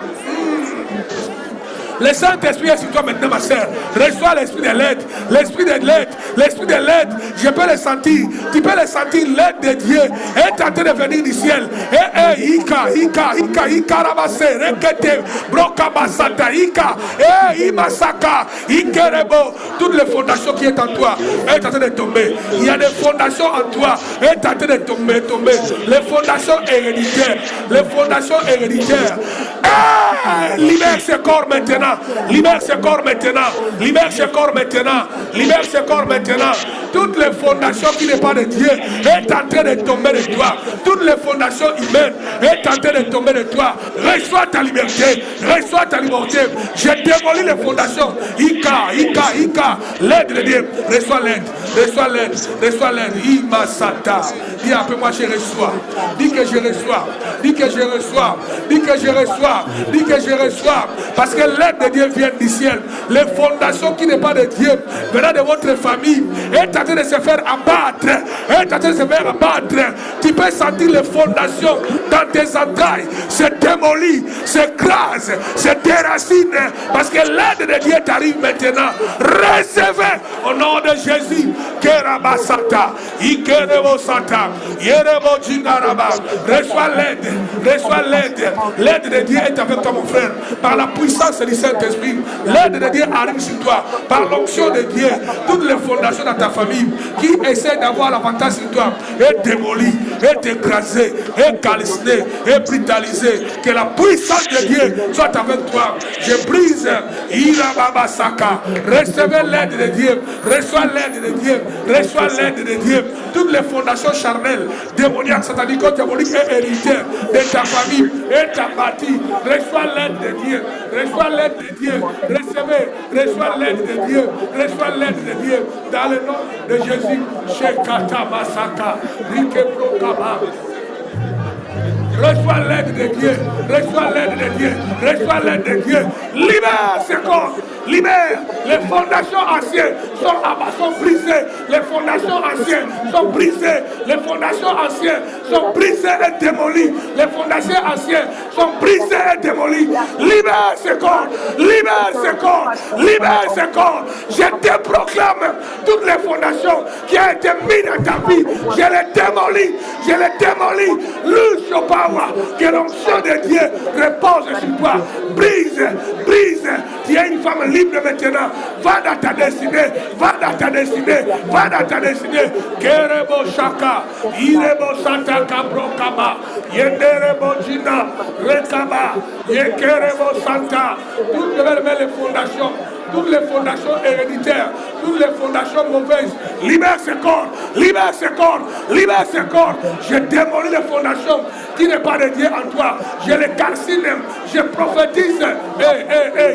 [SPEAKER 3] Le Saint-Esprit est sur toi maintenant, ma soeur. Reçois l'esprit de l'aide. L'esprit de l'aide. L'esprit de l'aide. Je peux le sentir. Tu peux le sentir. L'aide de Dieu est en train de venir du ciel. Ika, rabase, rekete, broka basata, ika, imasaka, ikerebo. Toutes les fondations qui sont en toi est en train de tomber. Il y a des fondations en toi est en train de tomber. Les fondations héréditaires. Les fondations héréditaires. Libère ce corps maintenant. Libère ce corps maintenant. Libère ce corps maintenant. Libère ce corps maintenant. Toutes les fondations qui n'est pas de Dieu est en train de tomber de toi. Toutes les fondations humaines est en train de tomber de toi. Reçois ta liberté. Reçois ta liberté. Je démolis les fondations. Ika. L'aide de Dieu. Reçois l'aide. Reçois l'aide. Reçois l'aide. Imasata. Dis après moi, je reçois. Dis que je reçois. Dis que je reçois. Dis que je reçois. Dis que je reçois. Parce que l'aide de Dieu vient du ciel. Les fondations qui n'est pas de Dieu venant de votre famille est en train de se faire abattre. Est en train de se faire abattre. Tu peux sentir les fondations dans tes entrailles. Se démolit, s'écrase, se déracine. Parce que l'aide de Dieu t'arrive maintenant. Recevez au nom de Jésus. Kerabasata, Ikerebosata, Yerebo Jinaraba. Reçois l'aide. Reçois l'aide. L'aide de Dieu est avec toi, mon frère. Par la puissance du Saint-Esprit, l'aide de Dieu arrive sur toi. Par l'onction de Dieu, toutes les fondations dans ta famille qui essaient d'avoir l'avantage sur toi est démolie, est écrasée, est calcinée, est brutalisée. Que la puissance de Dieu soit avec toi. Je brise Irababasaka. Recevez l'aide de Dieu. Reçois l'aide de Dieu. Reçois l'aide de Dieu. Toutes les fondations charnelles, démoniaques, sataniques, diaboliques et héréditaires de ta famille est abattie. Reçois l'aide de Dieu. Reçois l'aide de Dieu. Recevez. Reçois l'aide de Dieu. Reçois l'aide de Dieu. Dans le nom de Jésus. Shekata Masaka. Rikebro Kaba. Reçois l'aide de Dieu. Reçois l'aide de Dieu. Reçois l'aide de Dieu. Libère ce corps. Libère. Les fondations anciennes sont brisées. Les fondations anciennes sont brisées. Les fondations anciennes sont brisées et démolies. Les fondations anciennes sont brisées et démolies. Libère ce corps. Libère ce corps. Libère ce corps. Je te proclame toutes les fondations qui ont été mises dans ta vie. Je les démolis. Je les démolis. Lose your power. Que l'onction de Dieu repose sur toi. Brise. Brise. Tu es une femme libre maintenant. Va dans ta destinée. Va dans dans ta destinée. Va dans ta destinée. Kerebo Shaka. Irebo Sata Kabro Kaba. Yenderebo Jina. Rekaba. Yekerebo Santa. Toutes les fondations. Toutes les fondations héréditaires, toutes les fondations mauvaises, libère ce corps, libère ce corps, libère ce corps. Je démolis les fondations qui n'est pas dédiées en toi. Je les calcine, je prophétise.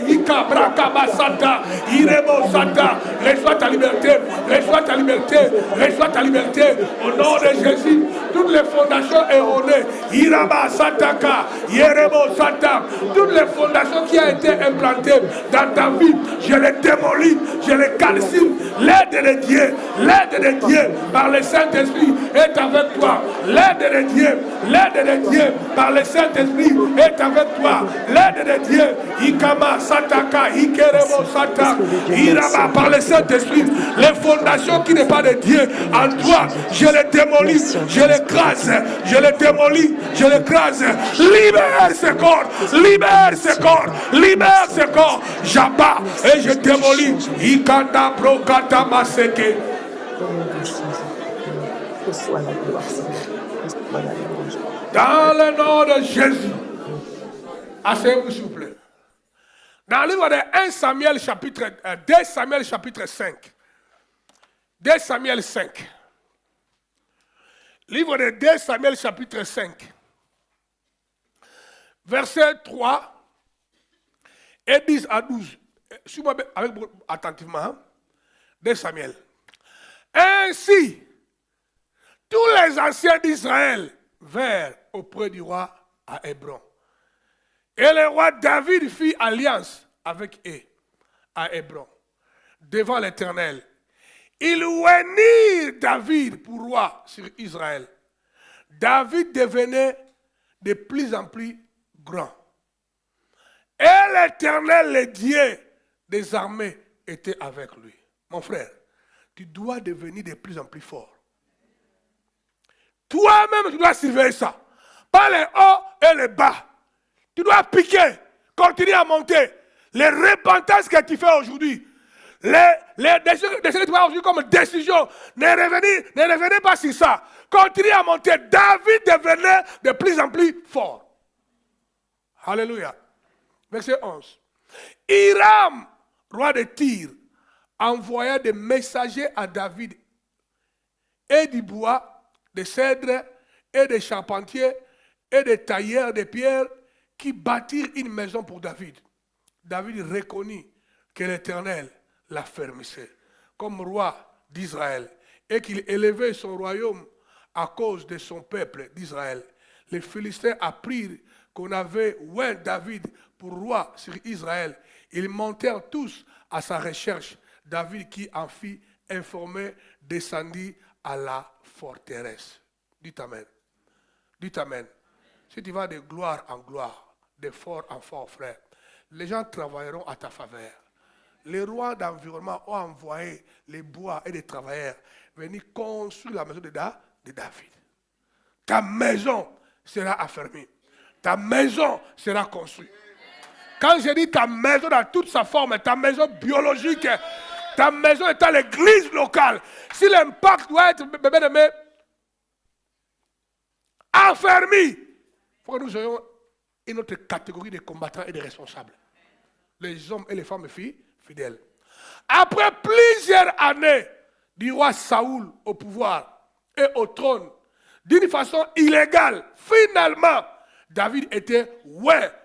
[SPEAKER 3] Ika Brakaba Santa, Irebo Santa, reçois ta liberté, reçois ta liberté, reçois ta liberté. Au nom de Jésus, toutes les fondations erronées, Iraba Sataka, Yerebo Santa, toutes les fondations qui ont été implantées dans ta vie, je les démolis, je les calcine. L'aide de Dieu par le Saint-Esprit est avec toi. L'aide de Dieu par le Saint-Esprit est avec toi. L'aide de Dieu, Ikama Sataka, Ikerebo Sata, Iraba par le Saint-Esprit. Les fondations qui n'est pas de Dieu en toi, je les démolis, je les crase, je les démolis, je les crase. Libère ce corps, libère ce corps, libère ce corps. J'abats et je démolis. Ikanda Brokata Maseke. Dans le nom de Jésus. Asseyez-vous s'il vous plaît. Dans le livre de 2 Samuel chapitre 5. 2 Samuel 5. Livre de 2 Samuel chapitre 5. Verset 3 et 10 à 12. Suis-moi avec vous attentivement. 2 Samuel. Ainsi, tous les anciens d'Israël vinrent auprès du roi à Hébron. Et le roi David fit alliance avec eux à Hébron, devant l'Éternel. Ils oignirent David pour roi sur Israël. David devenait de plus en plus grand. Et l'Éternel, le Dieu des armées, était avec lui. Mon frère, tu dois devenir de plus en plus fort. Toi-même, tu dois surveiller ça. Pas les hauts et les bas. Tu dois piquer, continuer à monter. Les repentances que tu fais aujourd'hui, les décisions que tu fais aujourd'hui comme décision, ne revenez pas sur ça. Continue à monter. David devenait de plus en plus fort. Alléluia. Verset 11. Hiram, roi de Tyr, envoya des messagers à David et du bois, des cèdres et des charpentiers et des tailleurs de pierre qui bâtirent une maison pour David. David reconnut que l'Éternel l'affermissait comme roi d'Israël et qu'il élevait son royaume à cause de son peuple d'Israël. Les Philistins apprirent qu'on avait oint David pour roi sur Israël. Ils montèrent tous à sa recherche. David, qui en fit informer, descendit à la forteresse. Dites Amen. Dites Amen. Si tu vas de gloire en gloire, de fort en fort, frère, les gens travailleront à ta faveur. Les rois d'environnement ont envoyé les bois et les travailleurs venir construire la maison de David. Ta maison sera affermie. Ta maison sera construite. Quand je dis ta maison dans toute sa forme, ta maison biologique, ta maison étant l'église locale, si l'impact doit être, bébé de mes, affermi, il faut que nous ayons une autre catégorie de combattants et de responsables. Les hommes et les femmes fidèles. Après plusieurs années du roi Saoul au pouvoir et au trône, d'une façon illégale, finalement, David était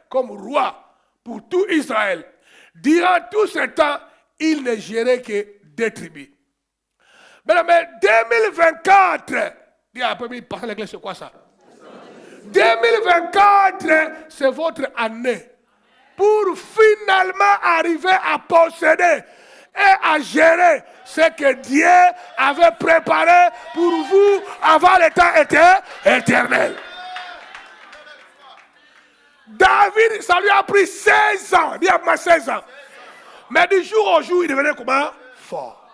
[SPEAKER 3] comme roi pour tout Israël. Durant tout ce temps, il ne gérait que 2 tribus. Mais 2024, dis après, il passe l'église, c'est quoi ça? 2024, c'est votre année pour finalement arriver à posséder et à gérer ce que Dieu avait préparé pour vous avant le temps éternel. David, ça lui a pris 16 ans. Dis à moi 16 ans. Mais du jour au jour, il devenait comment? Fort.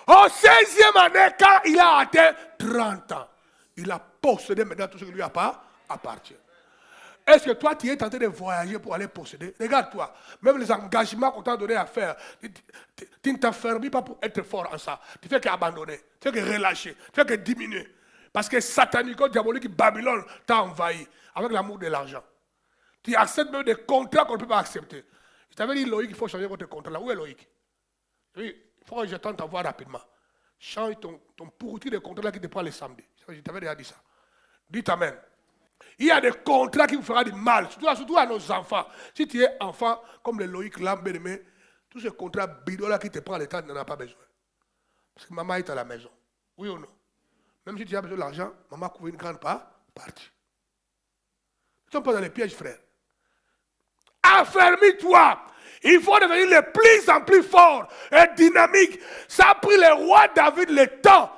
[SPEAKER 3] Au 16e année, quand il a atteint 30 ans, il a possédé maintenant tout ce qui lui appartient. Est-ce que toi, tu es tenté de voyager pour aller posséder? Regarde-toi, même les engagements qu'on t'a donné à faire, tu ne t'enfermes pas pour être fort en ça. Tu fais qu'abandonner, tu fais que relâcher, tu fais que diminuer. Parce que satanique, diabolique, Babylone t'a envahi avec l'amour de l'argent. Tu acceptes même des contrats qu'on ne peut pas accepter. Je t'avais dit, Loïc, il faut changer votre contrat là. Où est Loïc? Oui, il faut que je tente de voir rapidement. Change ton pourriture de contrat là qui te prend les samedis. Je t'avais déjà dit ça. Dites Amen. Il y a des contrats qui vous feront du mal, surtout à nos enfants. Si tu es enfant, comme le Loïc Lambert, tous ces contrats bidons là qui te prend le temps, tu n'en as pas besoin. Parce que maman est à la maison. Oui ou non? Même si tu as besoin d'argent, maman couvre une grande partie. Ne sommes pas dans les pièges, frère. Affermis-toi. Il faut devenir de plus en plus fort et dynamique. Ça a pris le roi David le temps.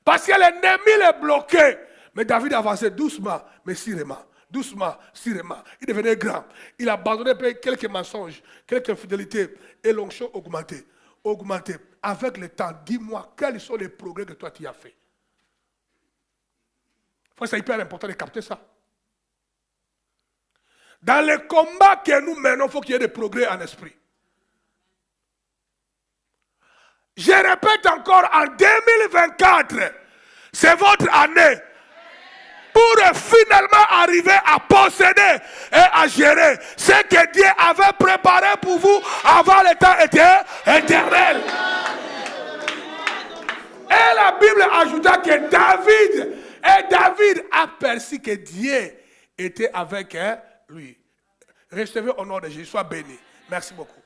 [SPEAKER 3] Parce que l'ennemi l'est bloqué. Mais David avançait doucement, mais sûrement. Doucement, sûrement. Il devenait grand. Il abandonnait quelques mensonges, quelques infidélités. Et l'onction augmentait. Augmentait. Avec le temps, dis-moi, quels sont les progrès que toi tu as fait? C'est hyper important de capter ça. Dans les combats que nous menons, il faut qu'il y ait des progrès en esprit. Je répète encore, en 2024, c'est votre année pour finalement arriver à posséder et à gérer ce que Dieu avait préparé pour vous avant le temps éternel. Et la Bible ajouta que David a perçu que Dieu était avec lui. Recevez au nom de Jésus, sois béni. Merci beaucoup.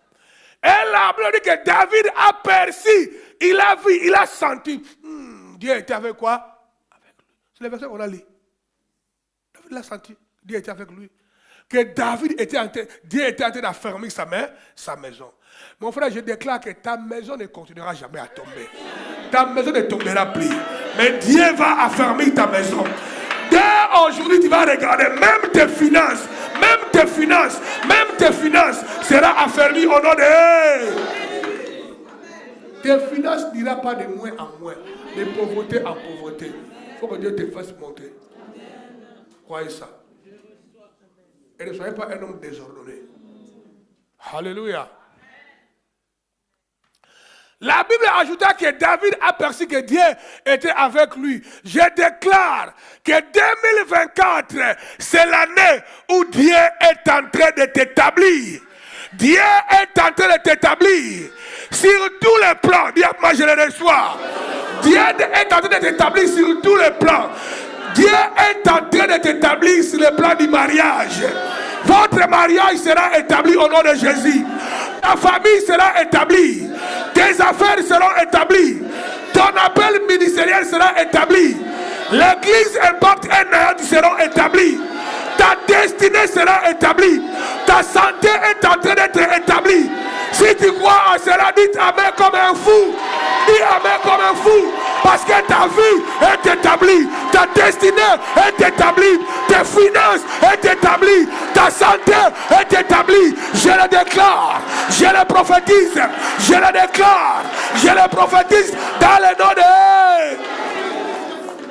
[SPEAKER 3] Et la Bible dit que David a perçu, il a vu, il a senti. Dieu était avec quoi? Avec lui. C'est le verset qu'on a lu. David l'a senti. Dieu était avec lui. Que David était en train, Dieu était en train d'affermir sa maison. Mon frère, je déclare que ta maison ne continuera jamais à tomber. Ta maison ne tombera plus. Mais Dieu va affermir ta maison. Dès aujourd'hui, tu vas regarder, même tes finances seront affermies au nom de... Tes finances n'iront pas de moins en moins, de pauvreté en pauvreté. Il faut que Dieu te fasse monter. Croyez ça. Et ne soyez pas un homme désordonné. Alléluia. La Bible ajouta que David a perçu que Dieu était avec lui. Je déclare que 2024, c'est l'année où Dieu est en train de t'établir. Dieu est en train de t'établir sur tous les plans. Dieu, moi je le reçois. Dieu est en train de t'établir sur tous les plans. Dieu est en train de t'établir sur le plan du mariage. Votre mariage sera établi au nom de Jésus. Ta famille sera établie. Tes affaires seront établies. Ton appel ministériel sera établi. L'église Impact et seront établies. Ta destinée sera établie. Ta santé est en train d'être établie. Si tu crois à cela, dis Amen comme un fou. Dis Amen comme un fou. Parce que ta vie est établie. Ta destinée est établie. Tes finances sont établies. Ta santé est établie. Je le déclare. Je le prophétise. Je le déclare. Je le prophétise dans le nom de...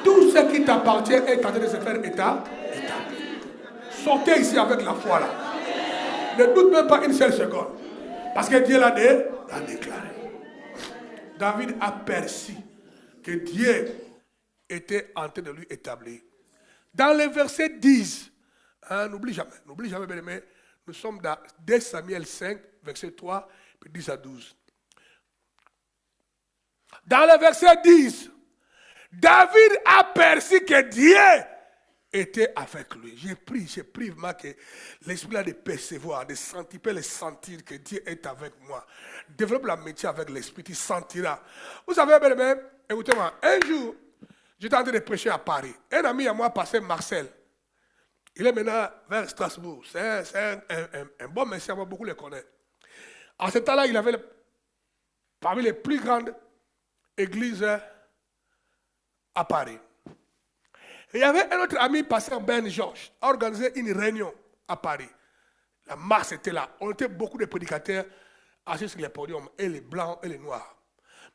[SPEAKER 3] Tout ce qui t'appartient est en train de se faire établi. Sortez ici avec la foi là. Ne doute même pas une seule seconde. Parce que Dieu l'a déclaré. David a perçu que Dieu était en train de lui établir. Dans le verset 10, n'oublie jamais, bien aimé, nous sommes dans 2 Samuel 5, verset 3, puis 10 à 12. Dans le verset 10, David a perçu que Dieu était avec lui. J'ai pris vraiment que l'esprit a de percevoir, de sentir, peut le sentir que Dieu est avec moi. Développe l'amitié avec l'esprit, tu sentiras. Vous savez, bien aimé, écoutez-moi, un jour, j'étais en train de prêcher à Paris. Un ami à moi, pasteur Marcel, il est maintenant vers Strasbourg. C'est un bon monsieur, moi beaucoup le connaissent. À ce temps-là, il avait parmi les plus grandes églises à Paris. Et il y avait un autre ami, pasteur Ben Georges, a organisé une réunion à Paris. La masse était là. On était beaucoup de prédicateurs assis sur les podiums, et les blancs et les noirs.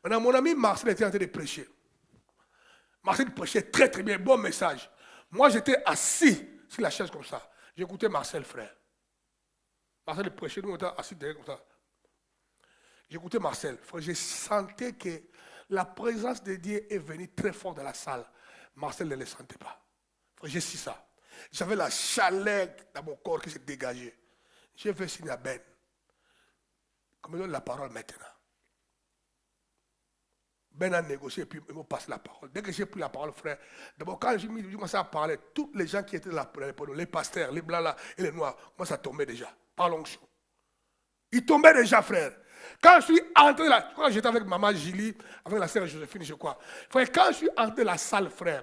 [SPEAKER 3] Maintenant, mon ami Marcel était en train de prêcher. Marcel prêchait très très bien, bon message. Moi, j'étais assis sur la chaise comme ça. J'écoutais Marcel, frère. Marcel prêchait, nous on était assis derrière comme ça. J'écoutais Marcel, frère, je sentais que la présence de Dieu est venue très fort dans la salle. Marcel ne le sentait pas. Frère, j'ai su ça. J'avais la chaleur dans mon corps qui s'est dégagée. J'ai fait signe à Ben. Comme il donne la parole maintenant. Ben a négocié et puis il m'a passé la parole. Dès que j'ai pris la parole, frère, d'abord quand j'ai commencé à parler, tous les gens qui étaient là, les pasteurs, les blancs là et les noirs, commencent à tomber déjà, par l'onction. Ils tombaient déjà, frère. Quand je suis entré là, quand j'étais avec maman Julie, avec la sœur Joséphine, je crois. Frère, quand je suis entré dans la salle, frère,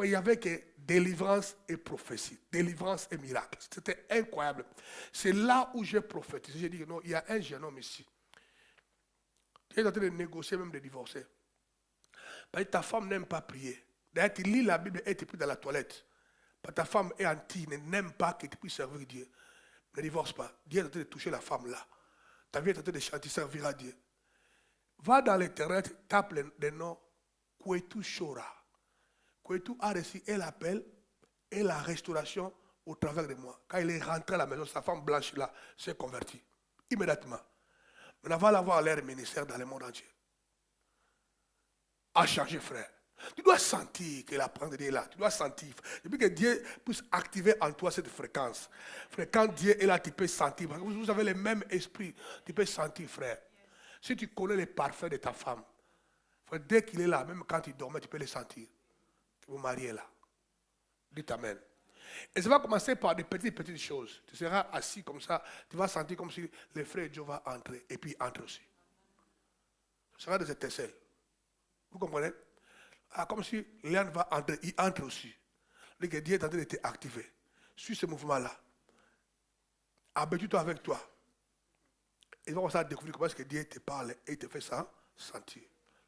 [SPEAKER 3] il y avait que délivrance et prophétie, délivrance et miracle. C'était incroyable. C'est là où j'ai prophétisé. J'ai dit, non, il y a un jeune homme ici. Il est en train de négocier, même de divorcer. Parce que ta femme n'aime pas prier. D'ailleurs, tu lis la Bible et tu pries dans la toilette. Parce que ta femme est anti, n'aime pas que tu puisses servir Dieu. Ne divorce pas. Dieu est en train de toucher la femme là. Ta vie est en train de chanter, servir à Dieu. Va dans l'internet, tape les noms Kwetu Shora. Kwetu a reçu et l'appel et la restauration au travers de moi. Quand il est rentré à la maison, sa femme blanche là s'est convertie. Immédiatement. Maintenant, va l'avoir l'air ministère dans le monde entier. A changé, frère. Tu dois sentir que la présence de Dieu est là. Tu dois sentir. Depuis que Dieu puisse activer en toi cette fréquence. Frère, quand Dieu est là, tu peux sentir. Parce que vous avez le même esprit. Tu peux sentir, frère. Si tu connais les parfums de ta femme, frère, dès qu'il est là, même quand il dormait, tu peux le sentir. Que vous mariez là. Dites Amen. Et ça va commencer par des petites choses. Tu seras assis comme ça. Tu vas sentir comme si le frère Dieu va entrer. Et puis il entre aussi. Ce sera des étincelles. Vous comprenez? Ah, comme si Léon va entrer, il entre aussi. Que Dieu est en train d'être activé. Suis ce mouvement-là. Habitue-toi avec toi. Et tu vas commencer à découvrir comment est-ce que Dieu te parle et te fait ça sentir.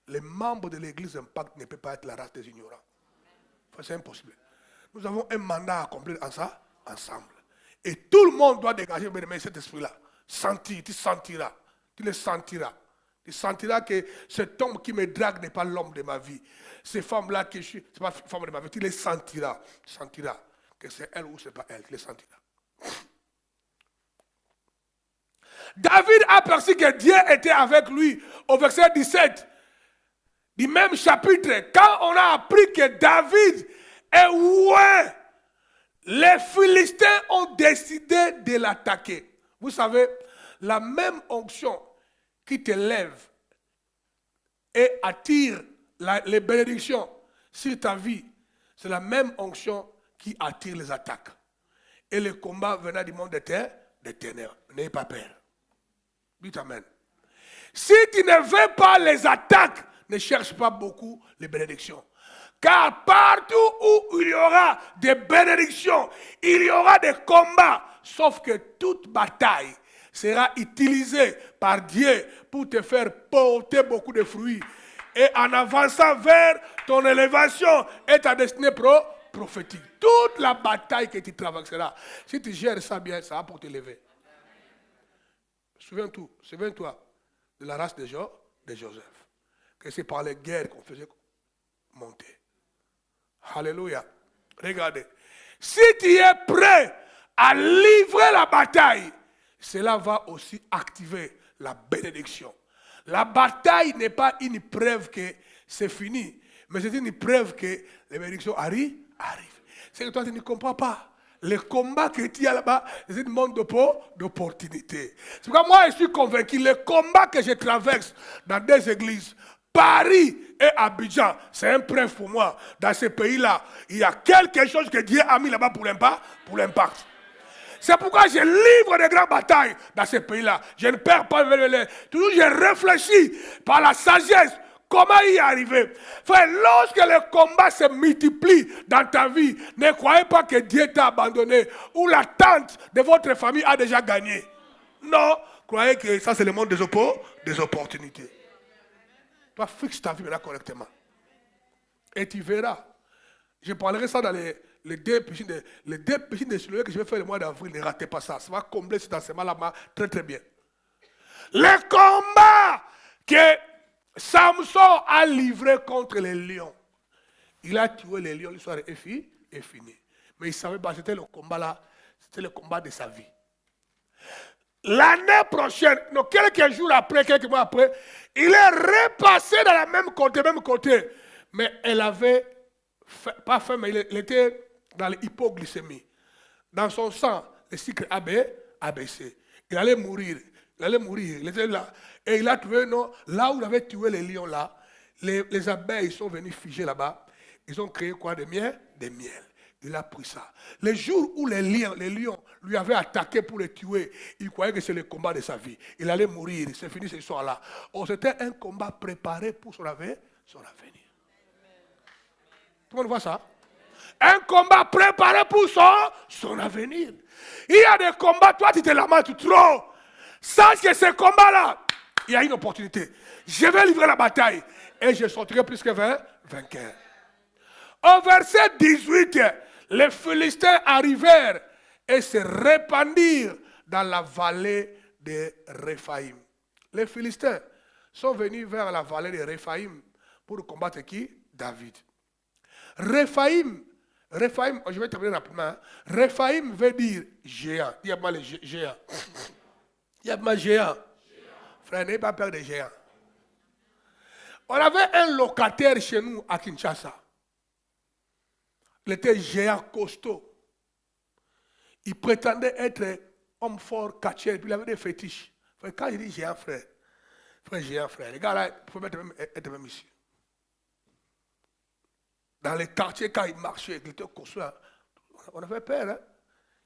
[SPEAKER 3] Les membres de l'église Impact ne peuvent pas être la race des ignorants. C'est impossible. Nous avons un mandat à accomplir ensemble. Et tout le monde doit dégager cet esprit-là. Sentir, tu sentiras. Tu le sentiras. Tu sentiras que cet homme qui me drague n'est pas l'homme de ma vie. Ces femmes-là que je suis, ce n'est pas la femme de ma vie. Tu les sentiras. Tu sentiras que c'est elle ou ce n'est pas elle. Tu les sentiras. David a perçu que Dieu était avec lui au verset 17 du même chapitre. Quand on a appris que David est loin, les Philistins ont décidé de l'attaquer. Vous savez, la même onction qui te lève et attire les bénédictions sur ta vie, c'est la même onction qui attire les attaques. Et le combat venant du monde des ténèbres. N'ayez pas peur. Dites Amen. Si tu ne veux pas les attaques, ne cherche pas beaucoup les bénédictions. Car partout où il y aura des bénédictions, il y aura des combats. Sauf que toute bataille sera utilisée par Dieu pour te faire porter beaucoup de fruits. Et en avançant vers ton élévation et ta destinée prophétique. Toute la bataille que tu traverseras, si tu gères ça bien, ça va pour t'élever. Souviens-toi de la race de Joseph. Que c'est par les guerres qu'on faisait monter. Alléluia. Regardez. Si tu es prêt à livrer la bataille, cela va aussi activer la bénédiction. La bataille n'est pas une preuve que c'est fini, mais c'est une preuve que les bénédictions arrivent. C'est que toi, tu ne comprends pas. Le combat que tu as là-bas, c'est un monde d'opportunités. C'est pourquoi moi, je suis convaincu, le combat que je traverse dans des églises, Paris et Abidjan, c'est un preuve pour moi. Dans ces pays-là, il y a quelque chose que Dieu a mis là-bas pour l'impact. C'est pourquoi je livre de grandes batailles dans ces pays-là. Je ne perds pas. Toujours je réfléchis par la sagesse. Comment y arriver? Frère, lorsque le combat se multiplie dans ta vie, ne croyez pas que Dieu t'a abandonné ou la tante de votre famille a déjà gagné. Non, croyez que ça c'est le monde des opportunités. Toi, fixe ta vie maintenant correctement. Et tu verras. Je parlerai ça dans les deux piscines de Siloé que je vais faire le mois d'avril. Ne ratez pas ça. Ça va combler cet enseignement-là très très bien. Le combat que Samson a livré contre les lions. Il a tué les lions, l'histoire est finie. Mais il ne savait pas, c'était le combat là. C'était le combat de sa vie. L'année prochaine, donc quelques jours après, quelques mois après, il est repassé dans la même côté. Mais elle avait, pas faim, mais il était dans l'hypoglycémie. Dans son sang, le sucre a baissé. Il allait mourir. Il était là. Et il a trouvé, non, là où il avait tué les lions, là, les abeilles sont venues figer là-bas. Ils ont créé quoi? Des miel. Il a pris ça. Les jours où les lions lui avaient attaqué pour le tuer, il croyait que c'est le combat de sa vie. Il allait mourir, c'est fini ce soir-là. Oh, c'était un combat préparé pour son avenir. Tout le monde voit ça? Un combat préparé pour son avenir. Il y a des combats, toi tu te lamentes trop. Sache que ce combat-là, il y a une opportunité. Je vais livrer la bataille et je sortirai plus que vainqueur. Au verset 18, les Philistins arrivèrent et se répandirent dans la vallée de Réphaïm. Les Philistins sont venus vers la vallée de Réphaïm pour combattre qui? David. Réphaïm, je vais terminer rapidement. Hein. Réphaïm veut dire géant. Il y a pas les géants. Il y a pas géant. Frère, n'ayez pas peur des géants. On avait un locataire chez nous à Kinshasa. Il était géant costaud. Il prétendait être homme fort, catcheur, puis il avait des fétiches. Frère, quand je dis géant, frère, les gars là, il faut être même ici. Dans les quartiers, quand il marchait, il était costaud. On avait peur, hein?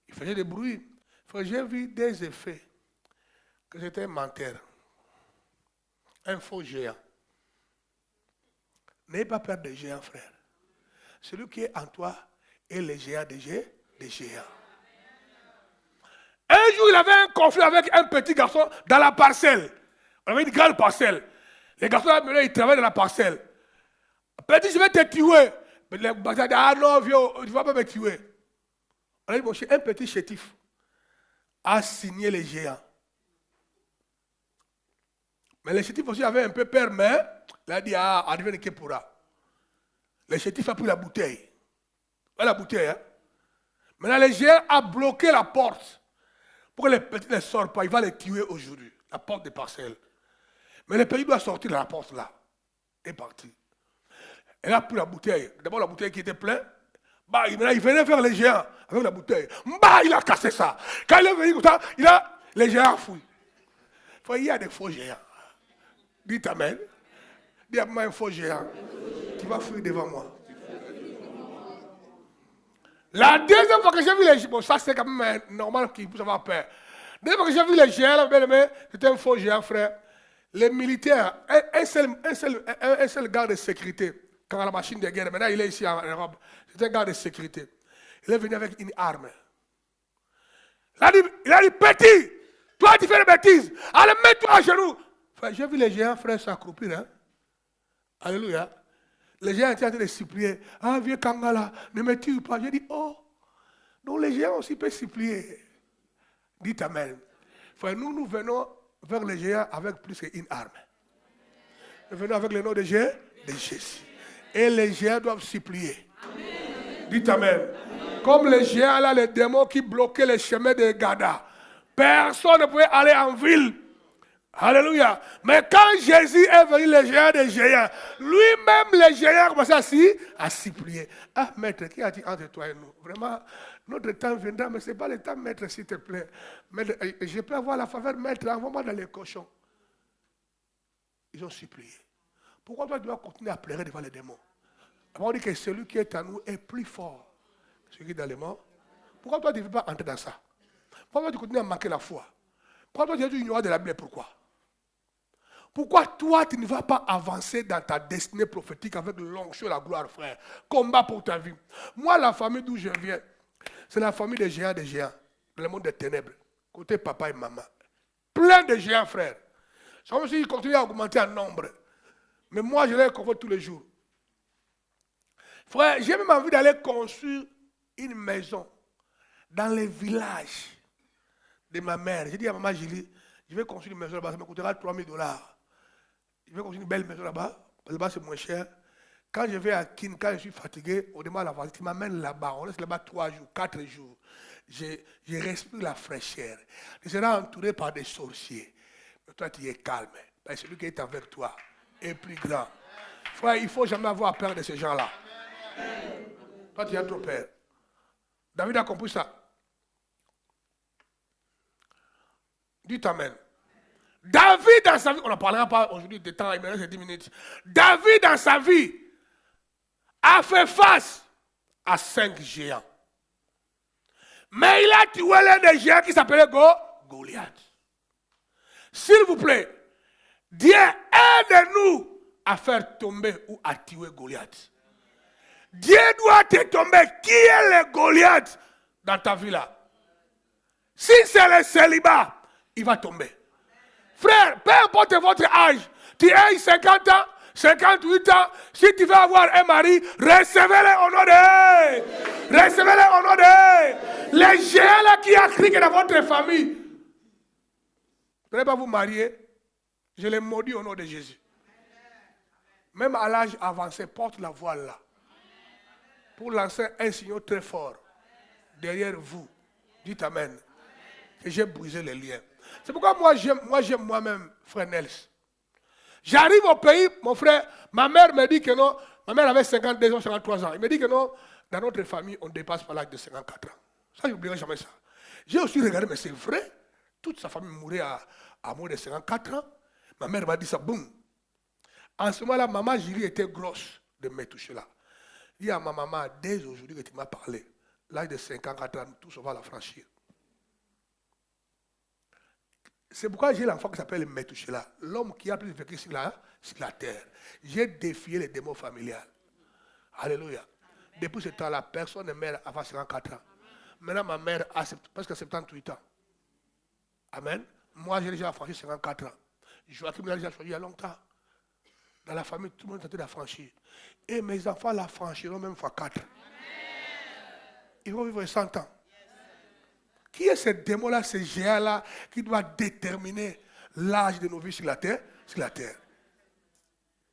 [SPEAKER 3] Il faisait des bruits. Frère, j'ai vu des effets que c'était un menteur. Un faux géant. N'ayez pas peur des géants, frère. Celui qui est en toi est le géant des géants. Un jour, il avait un conflit avec un petit garçon dans la parcelle. On avait une grande parcelle. Les garçons, ils travaillent dans la parcelle. Petit, je vais te tuer. Mais le garçon dit, ah non, vieux, tu ne vas pas me tuer. On a dit, un petit chétif a signé les géants. Mais le chétif aussi avait un peu peur, mais il a dit, ah, advienne que pourra. Le chétif a pris la bouteille. La bouteille, hein. Maintenant, le géant a bloqué la porte pour que les petits ne sortent pas. Il va les tuer aujourd'hui. La porte des parcelles. Mais le petit doit sortir de la porte là. Il est parti. Elle a pris la bouteille. D'abord, la bouteille qui était pleine. Bah, il venait vers les géants avec la bouteille. Bah, il a cassé ça. Quand il est venu comme ça, les géants fouillent. Il y a des faux géants. Dites amen. Dis à moi un faux géant. Tu vas fouiller devant moi. La deuxième fois que j'ai vu les géants, bon, ça c'est quand même normal qu'il puisse avoir peur. La deuxième fois que j'ai vu les géants, c'était un faux géant, frère. Les militaires, un seul garde de sécurité, quand la machine de guerre, maintenant il est ici en Europe, c'est un garde de sécurité. Il est venu avec une arme. Il a dit, petit, toi tu fais des bêtises, allez, mets-toi à genoux. Frère, j'ai vu les géants, frère, s'accroupir. Hein? Alléluia. Les géants étaient en train de supplier. Ah, vieux Kangala, ne me tue pas. J'ai dit, oh, donc les géants aussi peuvent supplier. Dites amen. Frère, nous venons vers les géants avec plus qu'une arme. Nous venons avec le nom de Jésus. Et les géants doivent supplier. Amen. Dites amen. Comme les géants là, les démons qui bloquaient les chemins de Gada. Personne ne pouvait aller en ville. Alléluia. Mais quand Jésus est venu, les géants des géants, lui-même, les géants commençaient à supplier. Ah, maître, qui a dit entre toi et nous? Vraiment, notre temps viendra, mais ce n'est pas le temps, maître, s'il te plaît. Maître, je peux avoir la faveur, maître, envoie-moi dans les cochons. Ils ont supplié. Pourquoi toi, tu dois continuer à pleurer devant les démons? On dit que celui qui est en nous est plus fort que celui qui est dans les morts. Pourquoi toi, tu ne veux pas entrer dans ça? Pourquoi tu continues à manquer la foi? Pourquoi toi, tu ignores de la Bible? Pourquoi toi, tu ne vas pas avancer dans ta destinée prophétique avec l'onction et la gloire, frère? Combat pour ta vie. Moi, la famille d'où je viens, c'est la famille des géants, dans le monde des ténèbres. Côté papa et maman. Plein de géants, frère. C'est comme s'ils continuaient à augmenter en nombre. Mais moi, je les convoque tous les jours. Frère, j'ai même envie d'aller construire une maison dans les villages de ma mère. J'ai dit à maman Julie, je vais construire une maison là-bas, ça me coûtera $3,000. Je vais construire une belle maison là-bas, là-bas c'est moins cher. Quand je vais à Kin, quand je suis fatigué, on demande à la voisine, tu m'amènes là-bas, on laisse là-bas 3 jours, 4 jours. je respire la fraîcheur. Tu seras entouré par des sorciers. Mais toi, tu es calme. Parce que celui qui est avec toi est plus grand. Frère, il ne faut jamais avoir peur de ces gens-là. Toi, tu as trop peur. David a compris ça. Dites Amen. David dans sa vie, on n'en parlera pas aujourd'hui de temps, il me reste 10 minutes. David dans sa vie a fait face à 5 géants. Mais il a tué l'un des géants qui s'appelait Goliath. S'il vous plaît, Dieu aide-nous à faire tomber ou à tuer Goliath. Dieu doit te tomber. Qui est le Goliath dans ta vie là? Si c'est le célibat, il va tomber. Frère, peu importe votre âge, tu as 50 ans, 58 ans, si tu veux avoir un mari, recevez-le au nom de. Recevez-le au nom de. Les géants là qui a crié dans votre famille. Vous n'allez pas vous marier, je les maudis au nom de Jésus. Même à l'âge avancé, porte la voile là. Pour lancer un signal très fort derrière vous. Dites Amen. Que j'ai brisé les liens. C'est pourquoi moi j'aime moi-même, frère Nels. J'arrive au pays, mon frère, ma mère me dit que non, ma mère avait 52 ans, 53 ans. Il me dit que non, dans notre famille, on ne dépasse pas l'âge de 54 ans. Ça, je n'oublierai jamais ça. J'ai aussi regardé, mais c'est vrai. Toute sa famille mourait à moins de 54 ans. Ma mère m'a dit ça, boum. En ce moment-là, maman Julie était grosse de me toucher là. Il dit à ma maman, dès aujourd'hui que tu m'as parlé, l'âge de 54 ans, tout ça va la franchir. C'est pourquoi j'ai l'enfant qui s'appelle Metouchéla, l'homme qui a plus vécu sur la terre. J'ai défié les démons familiales. Alléluia. Depuis ce temps-là, personne ne meurt avant 54 ans. Maintenant, ma mère a presque 78 ans. Amen. Moi, j'ai déjà franchi 54 ans. Joachim l'a déjà choisi il y a longtemps. Dans la famille, tout le monde est en train de la franchir. Et mes enfants la franchiront même fois 4. Ils vont vivre 100 ans. Qui est ce démon-là, ce géant-là, qui doit déterminer l'âge de nos vies sur la terre? Sur la terre.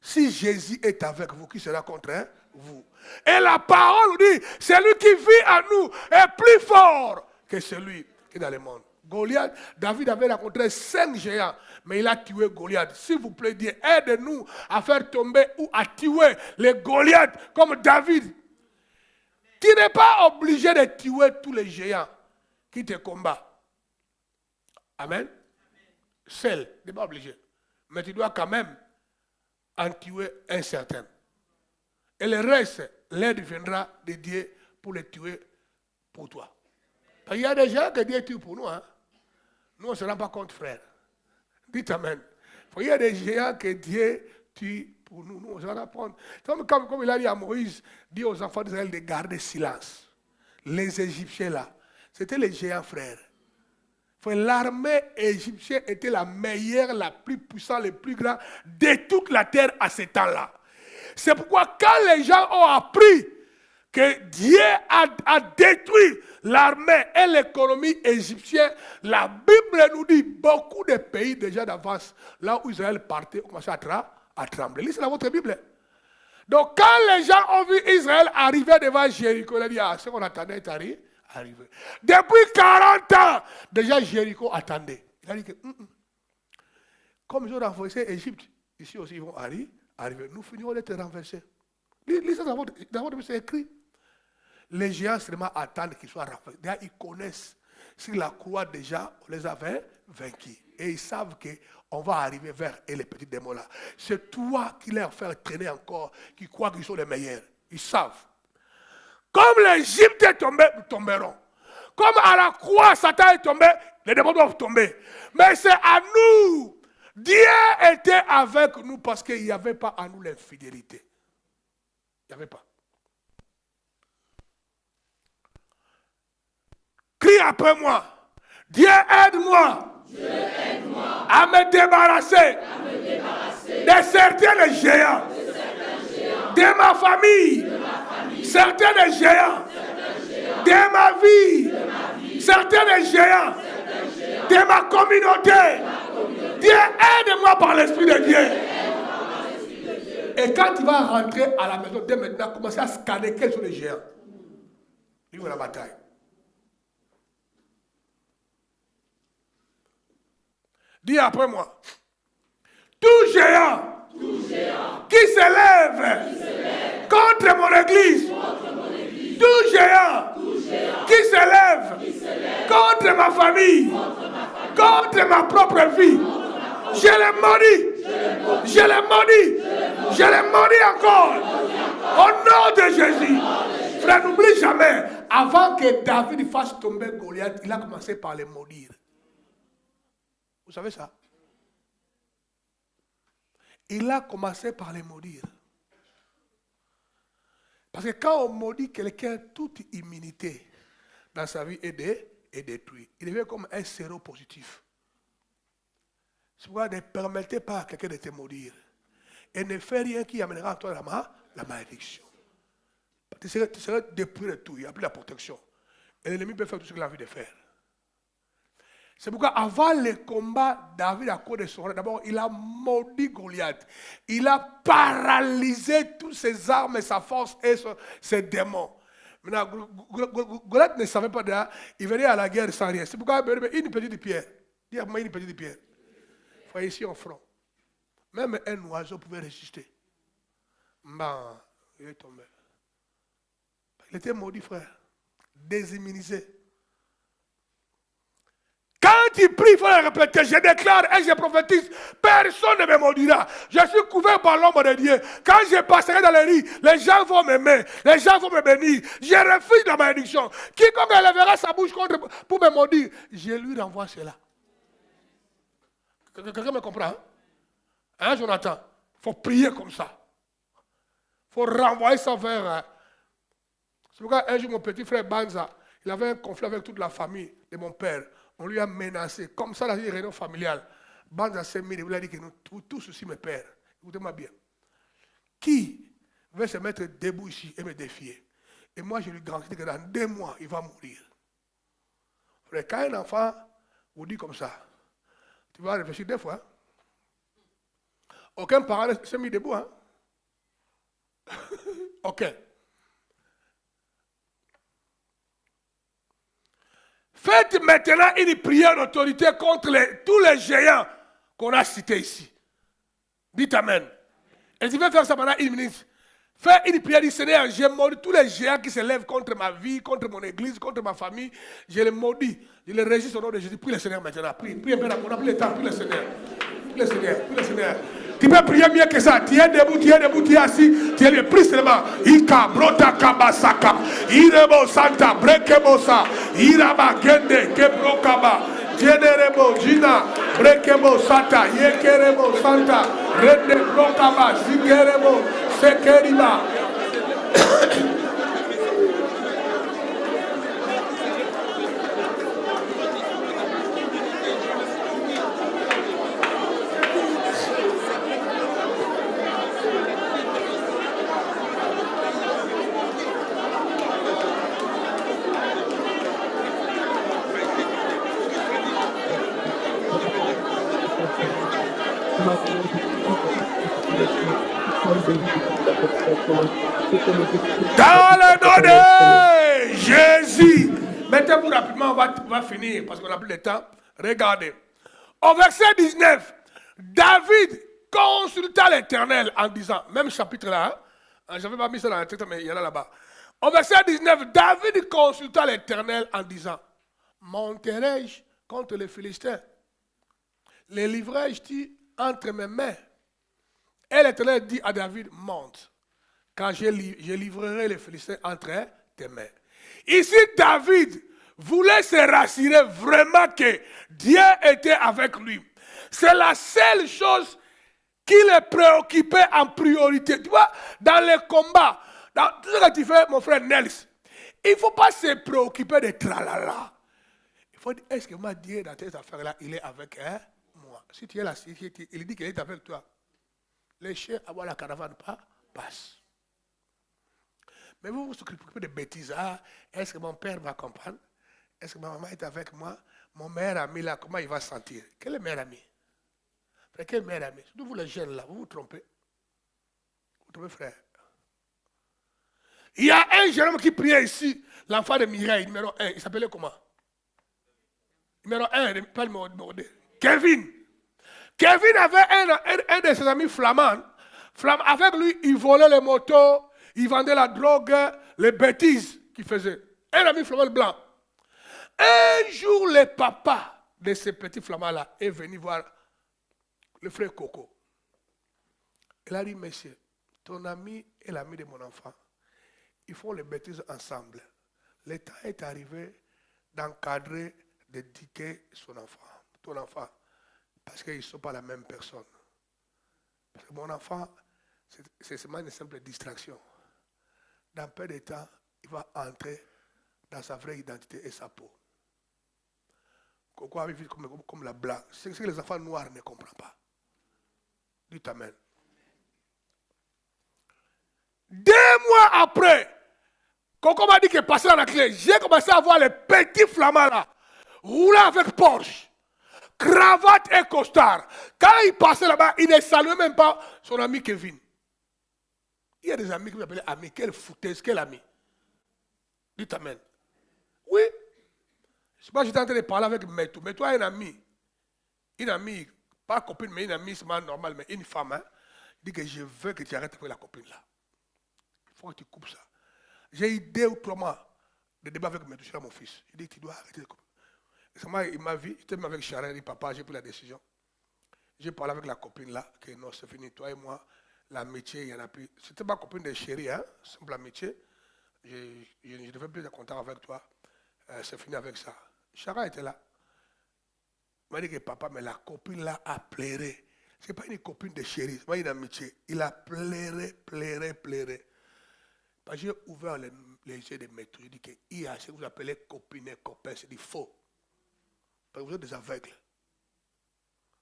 [SPEAKER 3] Si Jésus est avec vous, qui sera contre vous? Et la parole nous dit, celui qui vit en nous est plus fort que celui qui est dans le monde. Goliath, David avait rencontré 5 géants, mais il a tué Goliath. S'il vous plaît, Dieu, aide-nous à faire tomber ou à tuer les Goliaths comme David. Tu n'es pas obligé de tuer tous les géants qui te combattent. Amen. Seul, tu n'es pas obligé. Mais tu dois quand même en tuer un certain. Et le reste, l'aide viendra de Dieu pour les tuer pour toi. Il y a des gens que Dieu tue pour nous. Hein? Nous, on ne se rend pas compte, frère. Dites Amen. Il y a des géants que Dieu tue pour nous. Nous, on se rend pas compte. Comme il a dit à Moïse, dit aux enfants d'Israël de garder silence. Les Égyptiens là, c'était les géants, frères. L'armée égyptienne était la meilleure, la plus puissante, la plus grande de toute la terre à ce temps-là. C'est pourquoi quand les gens ont appris que Dieu a détruit l'armée et l'économie égyptienne, la Bible nous dit beaucoup de pays déjà d'avance, là où Israël partait, ont commencé à trembler. Lisez dans votre Bible. Donc quand les gens ont vu Israël arriver devant Jéricho, ils ont dit, ah, ce qu'on attendait est arrivé. Depuis 40 ans, déjà Jéricho attendait. Il a dit que, comme ils ont renversé l'Égypte, ici aussi ils vont arriver. Nous finirons d'être renversés. Lisez dans votre Bible, c'est écrit. Les géants seulement attendent qu'ils soient renversés. D'ailleurs, ils connaissent. Sur la croix déjà, on les avait vaincus. Et ils savent qu'on va arriver vers eux, les petits démons là. C'est toi qui leur fais traîner encore, qui croient qu'ils sont les meilleurs. Ils savent. Comme l'Égypte est tombée, nous tomberons. Comme à la croix, Satan est tombé, les démons doivent tomber. Mais c'est à nous. Dieu était avec nous parce qu'il n'y avait pas en nous l'infidélité. Il n'y avait pas. Crie après moi. Dieu aide-moi. À me débarrasser de certains géants. De ma famille. Certains géants de ma vie, certains géants de ma communauté. Dieu, aide-moi par l'Esprit de Dieu. Et quand tu vas rentrer à la maison, dès maintenant, commencer à scanner quels sont les géants. Livre la bataille. Dis après moi. Tout géant qui s'élève contre mon église. Tout géant qui s'élève contre ma famille, contre ma propre vie. Je les maudis. Je les maudis. Je les maudis encore. Au nom de Jésus. Frère, n'oublie jamais, avant que David fasse tomber Goliath, il a commencé par les maudire. Vous savez ça? Il a commencé par les maudire. Parce que quand on maudit quelqu'un, toute immunité dans sa vie est détruite. Il devient comme un séropositif. C'est pourquoi ne permettez pas à quelqu'un de te maudire. Et ne fais rien qui amènera à toi la malédiction. Tu seras dépouillé de tout, il n'y a plus la protection. Et l'ennemi peut faire tout ce qu'il a envie de faire. C'est pourquoi avant le combat, David a cause de son rêve. D'abord, il a maudit Goliath. Il a paralysé toutes ses armes et sa force et ses démons. Maintenant, Goliath ne savait pas déjà, il venait à la guerre sans rien. C'est pourquoi une petite pierre. Dis-moi une petite pierre. Il faut ici en front. Même un oiseau pouvait résister. Ben, il est tombé. Il était maudit, frère. Désimmunisé. Quand il prie, il faut le répéter. Je déclare et je prophétise. Personne ne me maudira. Je suis couvert par l'ombre de Dieu. Quand je passerai dans les rues, les gens vont m'aimer. Les gens vont me bénir. Je refuse la malédiction. Quiconque élèvera sa bouche pour me maudire, je lui renvoie cela. Quelqu'un me comprend? Hein, Jonathan? Il faut prier comme ça. Il faut renvoyer ça vers... C'est pourquoi un jour, mon petit frère Banza, il avait un conflit avec toute la famille de mon père. On lui a menacé. Comme ça, dans une réunion familiale. Banza s'est mis, il a dit que nous tous aussi, mes pères. Écoutez-moi bien. Qui veut se mettre debout ici et me défier? Et moi, je lui garantis que dans 2 mois, il va mourir. Frère, quand un enfant vous dit comme ça, tu vas réfléchir 2 fois. Aucun parent ne s'est mis debout. Hein? Ok. Faites maintenant une prière d'autorité contre tous les géants qu'on a cités ici. Dites Amen. Et je vais faire ça pendant 1 minute. Fais une prière du Seigneur. Je maudis tous les géants qui se lèvent contre ma vie, contre mon église, contre ma famille. Je les maudis. Je les régis au nom de Jésus. Prie le Seigneur maintenant. Prie un peu là. On a pris le temps. Prie le Seigneur. Prie le Seigneur. Prie le Seigneur. Tu peux prier mieux que ça. Tu es debout, tu es assis. Tu es le prie seulement. Ika brota kabasaka. Irebo santa brekebosa. Iraba gende kebrokaba. Generebo jina brekebo santa. Yekerebo santa. Rende brokaba. Zigerebo sekeriba. Dans le nom de Jésus. Mettez-vous rapidement, on va finir parce qu'on n'a plus le temps. Regardez. Au verset 19, David consulta l'Éternel en disant, même chapitre là, hein, je n'avais pas mis ça dans la tête, mais il y en a là-bas. Au verset 19, David consulta l'Éternel en disant, monterai-je contre les Philistins? Les livrai-je entre mes mains? Et l'Éternel dit à David, monte, car je livrerai les Philistins entre tes mains. Ici, David voulait se rassurer vraiment que Dieu était avec lui. C'est la seule chose qui le préoccupait en priorité. Tu vois, dans les combats, dans tout ce que tu fais, mon frère Nels, il ne faut pas se préoccuper de tralala. Il faut dire, est-ce que moi, Dieu, dans tes affaires-là, il est avec moi? Si tu es là, il dit qu'il est avec toi. Les chiens à voir la caravane passe. Mais vous vous occupez de bêtises. Ah, est-ce que mon père m'accompagne? Est-ce que ma maman est avec moi? Mon meilleur ami là, comment il va se sentir? Quel est le meilleur ami? Frère, quel meilleur ami? Surtout vous les jeunes là, vous vous trompez. Vous trompez, frère. Il y a un jeune homme qui priait ici, l'enfant de Mireille, numéro 1. Il s'appelait comment? Numéro 1, pas numéro 2. Kevin. Kevin avait un de ses amis flamands. Avec lui, il volait les motos, il vendait la drogue, les bêtises qu'il faisait. Un ami flamand blanc. Un jour, le papa de ce petit flamand-là est venu voir le frère Coco. Il a dit, monsieur, ton ami et l'ami de mon enfant, ils font les bêtises ensemble. Le temps est arrivé d'encadrer, d'éduquer ton enfant, parce qu'ils ne sont pas la même personne. Parce que mon enfant, c'est seulement une simple distraction. Dans peu de temps, il va entrer dans sa vraie identité et sa peau. Coco a vécu comme la blague. C'est ce que les enfants noirs ne comprennent pas. Dites Amen. 2 mois après, Coco m'a dit qu'il passait dans la clé. J'ai commencé à voir les petits flamands là, roulant avec Porsche, cravate et costard. Quand il passait là-bas, il ne saluait même pas son ami Kevin. Il y a des amis qui m'appellent amis. Quelle foutaise, quel ami. Dites Amen. Oui. Je ne sais pas, j'étais en train de parler avec Metou. Metou a un ami. Une amie, pas copine, mais une amie, c'est normal, mais une femme. Hein. Il dit que je veux que tu arrêtes avec la copine là. Il faut que tu coupes ça. J'ai eu 2 ou 3 mois de débat avec Metou sur mon fils. Il dit, tu dois arrêter de couper. Il m'a vu, j'étais même avec Charles, il dit, papa, j'ai pris la décision. J'ai parlé avec la copine là, que non, c'est fini, toi et moi, l'amitié, il y en a plus. C'était ma copine de chérie, hein, simple amitié. Je ne devais plus être content avec toi. C'est fini avec ça. Chara était là. Il m'a dit que papa, mais la copine là a pleuré. Ce n'est pas une copine de chérie, c'est pas une amitié. Il a pleuré. J'ai ouvert les yeux de Maître. Je dis qu'il y a ce que vous appelez copine et copain, c'est du faux. Parce que vous êtes des aveugles.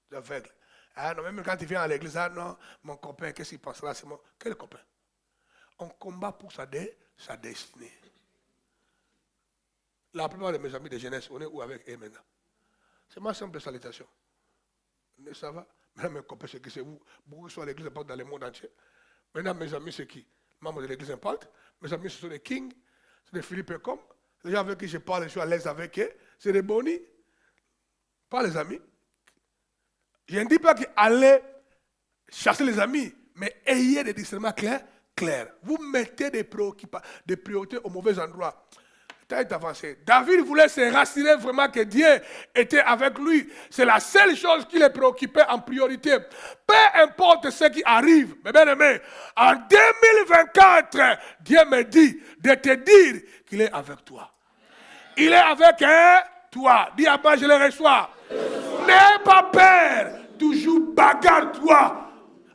[SPEAKER 3] Des aveugles. Ah non, même quand il vient à l'église, ah non, mon copain, qu'est-ce qu'il pensera, c'est mon. Quel copain? On combat pour sa destinée. La plupart de mes amis de jeunesse, on est où avec eux maintenant? C'est ma simple salutation. Ça va? Maintenant, mes copains, c'est qui? C'est vous. Beaucoup sont à l'église, importe dans le monde entier. Maintenant, mes amis, c'est qui? Membres de l'église importe. Mes amis, ce sont des kings, c'est des Philippe et comme. Les gens avec qui je parle, je suis à l'aise avec eux. C'est des bonis. Pas les amis. Je ne dis pas qu'allez chercher les amis, mais ayez des discernements clairs. Vous mettez des priorités au mauvais endroit. Avancé. David voulait se rassurer vraiment que Dieu était avec lui. C'est la seule chose qui le préoccupait en priorité. Peu importe ce qui arrive, mes bien-aimés, en 2024, Dieu me dit de te dire qu'il est avec toi. Il est avec toi. Dis à moi, je le reçois. N'aie pas peur. Toujours bagarre-toi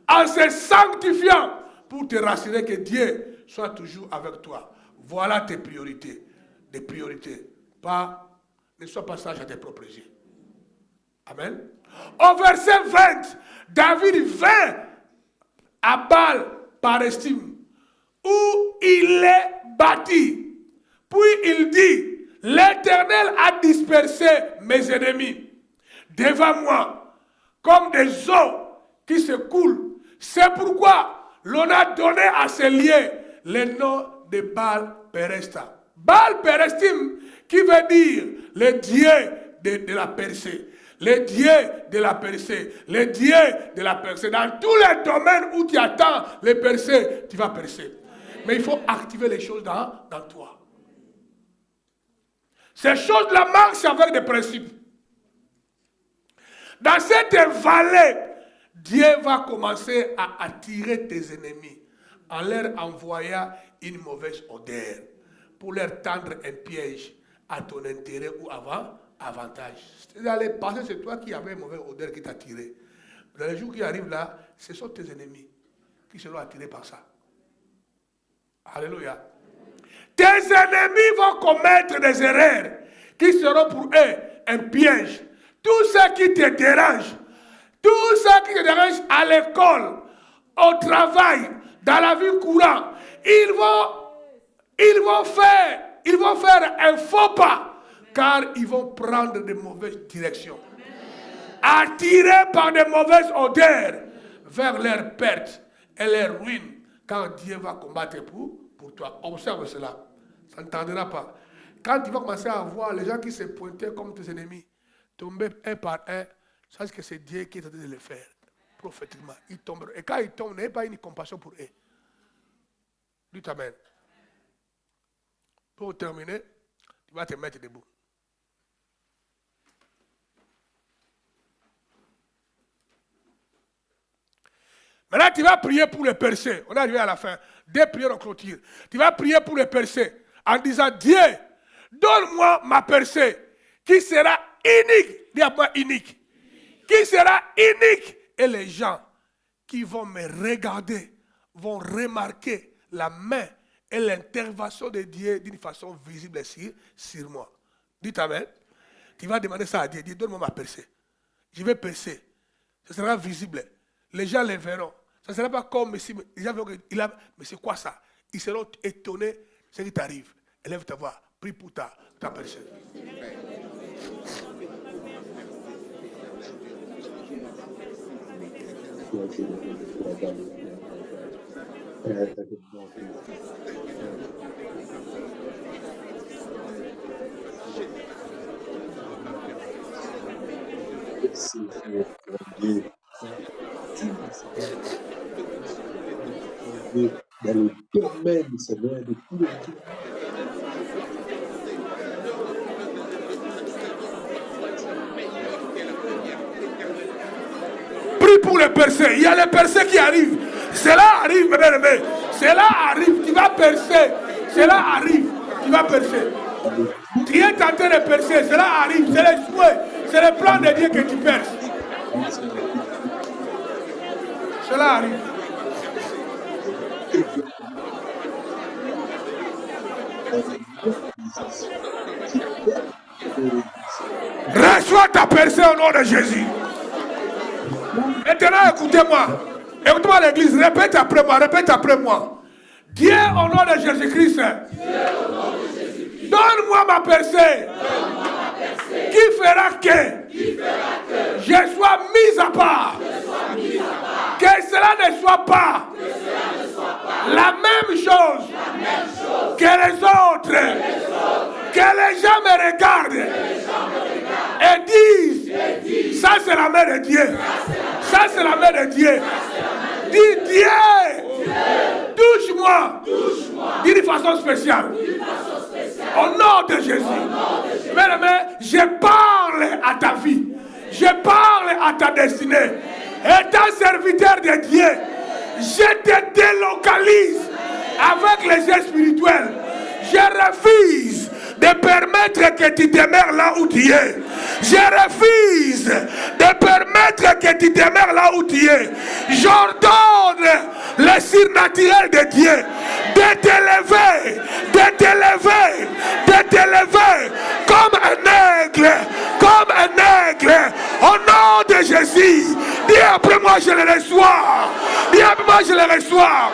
[SPEAKER 3] en se sanctifiant pour te rassurer que Dieu soit toujours avec toi. Voilà tes priorités. Des priorités. Ne sois pas sage à tes propres yeux. Amen. Au verset 20, David vint à Baal par estime, où il est bâti. Puis il dit, l'Éternel a dispersé mes ennemis devant moi, comme des eaux qui se coulent. C'est pourquoi l'on a donné à ce lieu le nom de Baal Peresta. Baal Perestim, qui veut dire le Dieu de la percée. Le Dieu de la percée. Le Dieu de la percée. Dans tous les domaines où tu attends les percées, tu vas percer. Mais il faut activer les choses dans toi. Ces choses-là marchent avec des principes. Dans cette vallée, Dieu va commencer à attirer tes ennemis en leur envoyant une mauvaise odeur, pour leur tendre un piège à ton intérêt ou avantage. C'est-à-dire, parce que c'est toi qui avais une mauvaise odeur qui t'a tiré. Dans les jours qui arrivent là, ce sont tes ennemis qui seront attirés par ça. Alléluia. Tes ennemis vont commettre des erreurs qui seront pour eux un piège. Tout ce qui te dérange, tout ce qui te dérange à l'école, au travail, dans la vie courante, ils vont faire un faux pas, car ils vont prendre de mauvaises directions. Attirés par de mauvaises odeurs vers leur perte et leur ruine, quand Dieu va combattre pour toi. Observe cela. Ça ne tardera pas. Quand tu vas commencer à voir les gens qui se pointaient comme tes ennemis, tomber un par un, Sache que c'est Dieu qui est en train de le faire. Prophétiquement, ils tomberont. Et quand ils tombent, n'ayez pas une compassion pour eux. Dites Amen. Pour terminer, tu vas te mettre debout. Maintenant, tu vas prier pour les percés. On est arrivé à la fin. Des prières en clôture. Tu vas prier pour les percés en disant, Dieu, donne-moi ma percée qui sera unique. Dis-moi unique. Qui sera unique. Et les gens qui vont me regarder vont remarquer la main et l'intervention de Dieu d'une façon visible sur moi. Dites Amen. Tu vas demander ça à Dieu. Dis, donne-moi ma percée. Je vais percer. Ce sera visible. Les gens les verront. Ce ne sera pas comme si les gens verront mais c'est quoi ça? Ils seront étonnés de ce qui t'arrive. Élève ta voix. Prie pour ta percée.
[SPEAKER 5] Dans le domaine, Seigneur, de tous les jours.
[SPEAKER 3] Prie pour les percés. Il y a les percés qui arrivent. Cela arrive, mes bien-aimés. Cela arrive. Tu vas percer. Cela arrive. Tu vas percer. Tu es tenté de percer. Cela arrive. C'est les souhaits. C'est le plan de Dieu que tu perces. Cela arrive. Reçois ta percée au nom de Jésus. Maintenant, écoutez-moi. Écoutez-moi l'église. Répète après moi. Répète après moi. Dieu au nom de Jésus-Christ. Donne-moi ma percée. Qui fera que je sois mis à part. Que cela ne soit pas la même chose que les autres. Que les gens me regardent et disent, ça c'est la main de Dieu. Ça c'est la main de Dieu. Dis Dieu, touche-moi d'une façon spéciale. Au nom de Jésus. Bien-aimé, je parle à ta vie. Je parle à ta destinée. Étant serviteur de Dieu, je te délocalise avec les yeux spirituels. Je refuse de permettre que tu demeures là où tu es. Je refuse de permettre que tu demeures là où tu es. J'ordonne le surnaturel de Dieu de t'élever, de t'élever, de t'élever comme un aigle, comme un aigle. Au nom de Jésus, dis après moi je le reçois. Dis après moi je le reçois.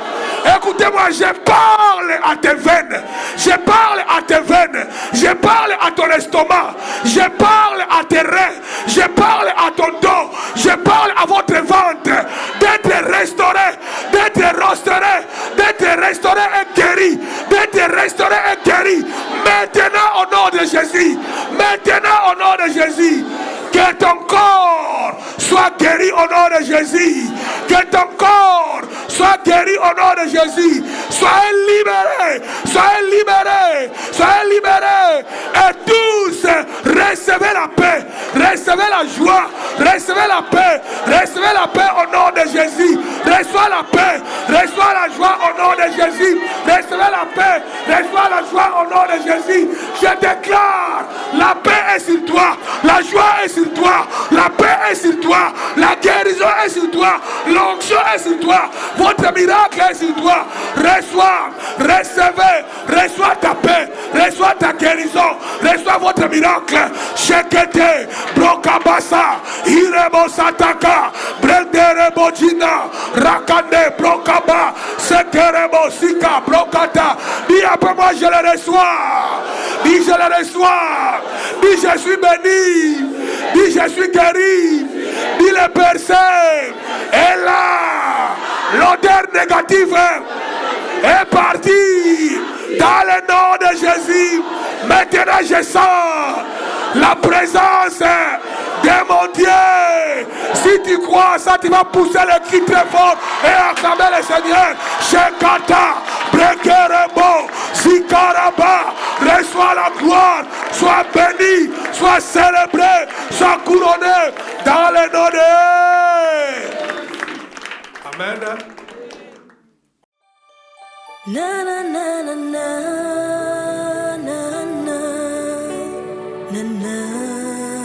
[SPEAKER 3] Écoutez-moi, je parle à tes veines. Je parle à tes veines. Je parle à ton estomac. Je parle à tes reins. Je parle à ton dos. Je parle à votre ventre. D'être restauré, d'être restauré, d'être restauré et guéri. D'être restauré et guéri. Maintenant au nom de Jésus. Maintenant au nom de Jésus. Que ton corps soit guéri au nom de Jésus. Que ton corps soit guéri au nom de Jésus. Soyez libérés. Soyez libérés. Soyez libérés. Et tous recevez la paix. Recevez la joie. Recevez la paix. Recevez la paix au nom de Jésus. Reçois la paix. Reçois la joie au nom de Jésus. Recevez la paix. Reçois la joie au nom de Jésus. Je déclare, la paix est sur toi. La joie est sur toi. La paix est sur toi. La guérison est sur toi. L'onction est sur toi. Votre miracle est sur toi. Reçois, recevez, reçois ta paix. Reçois ta guérison. Reçois votre miracle. Shekete, Brokabasa, Irebosataka, Brenderebojina, Rakande, Brokaba, Sekerebosika, Brokata. Dis après moi, je le reçois. Dis, je le reçois. Dis, je suis béni. Dis, je suis guéri. Dis, le percé est là. L'odeur négative est partie. Dans le nom de Jésus. Maintenant, je sens la présence de mon Dieu. Si tu crois ça, tu vas pousser le cri très fort et acclamer le Seigneur. Shekata, Brekerebo, Sikaraba, reçois la gloire, sois béni, sois célébré, sois couronné dans le nom de... Amen.
[SPEAKER 1] Na na na na na na na na na.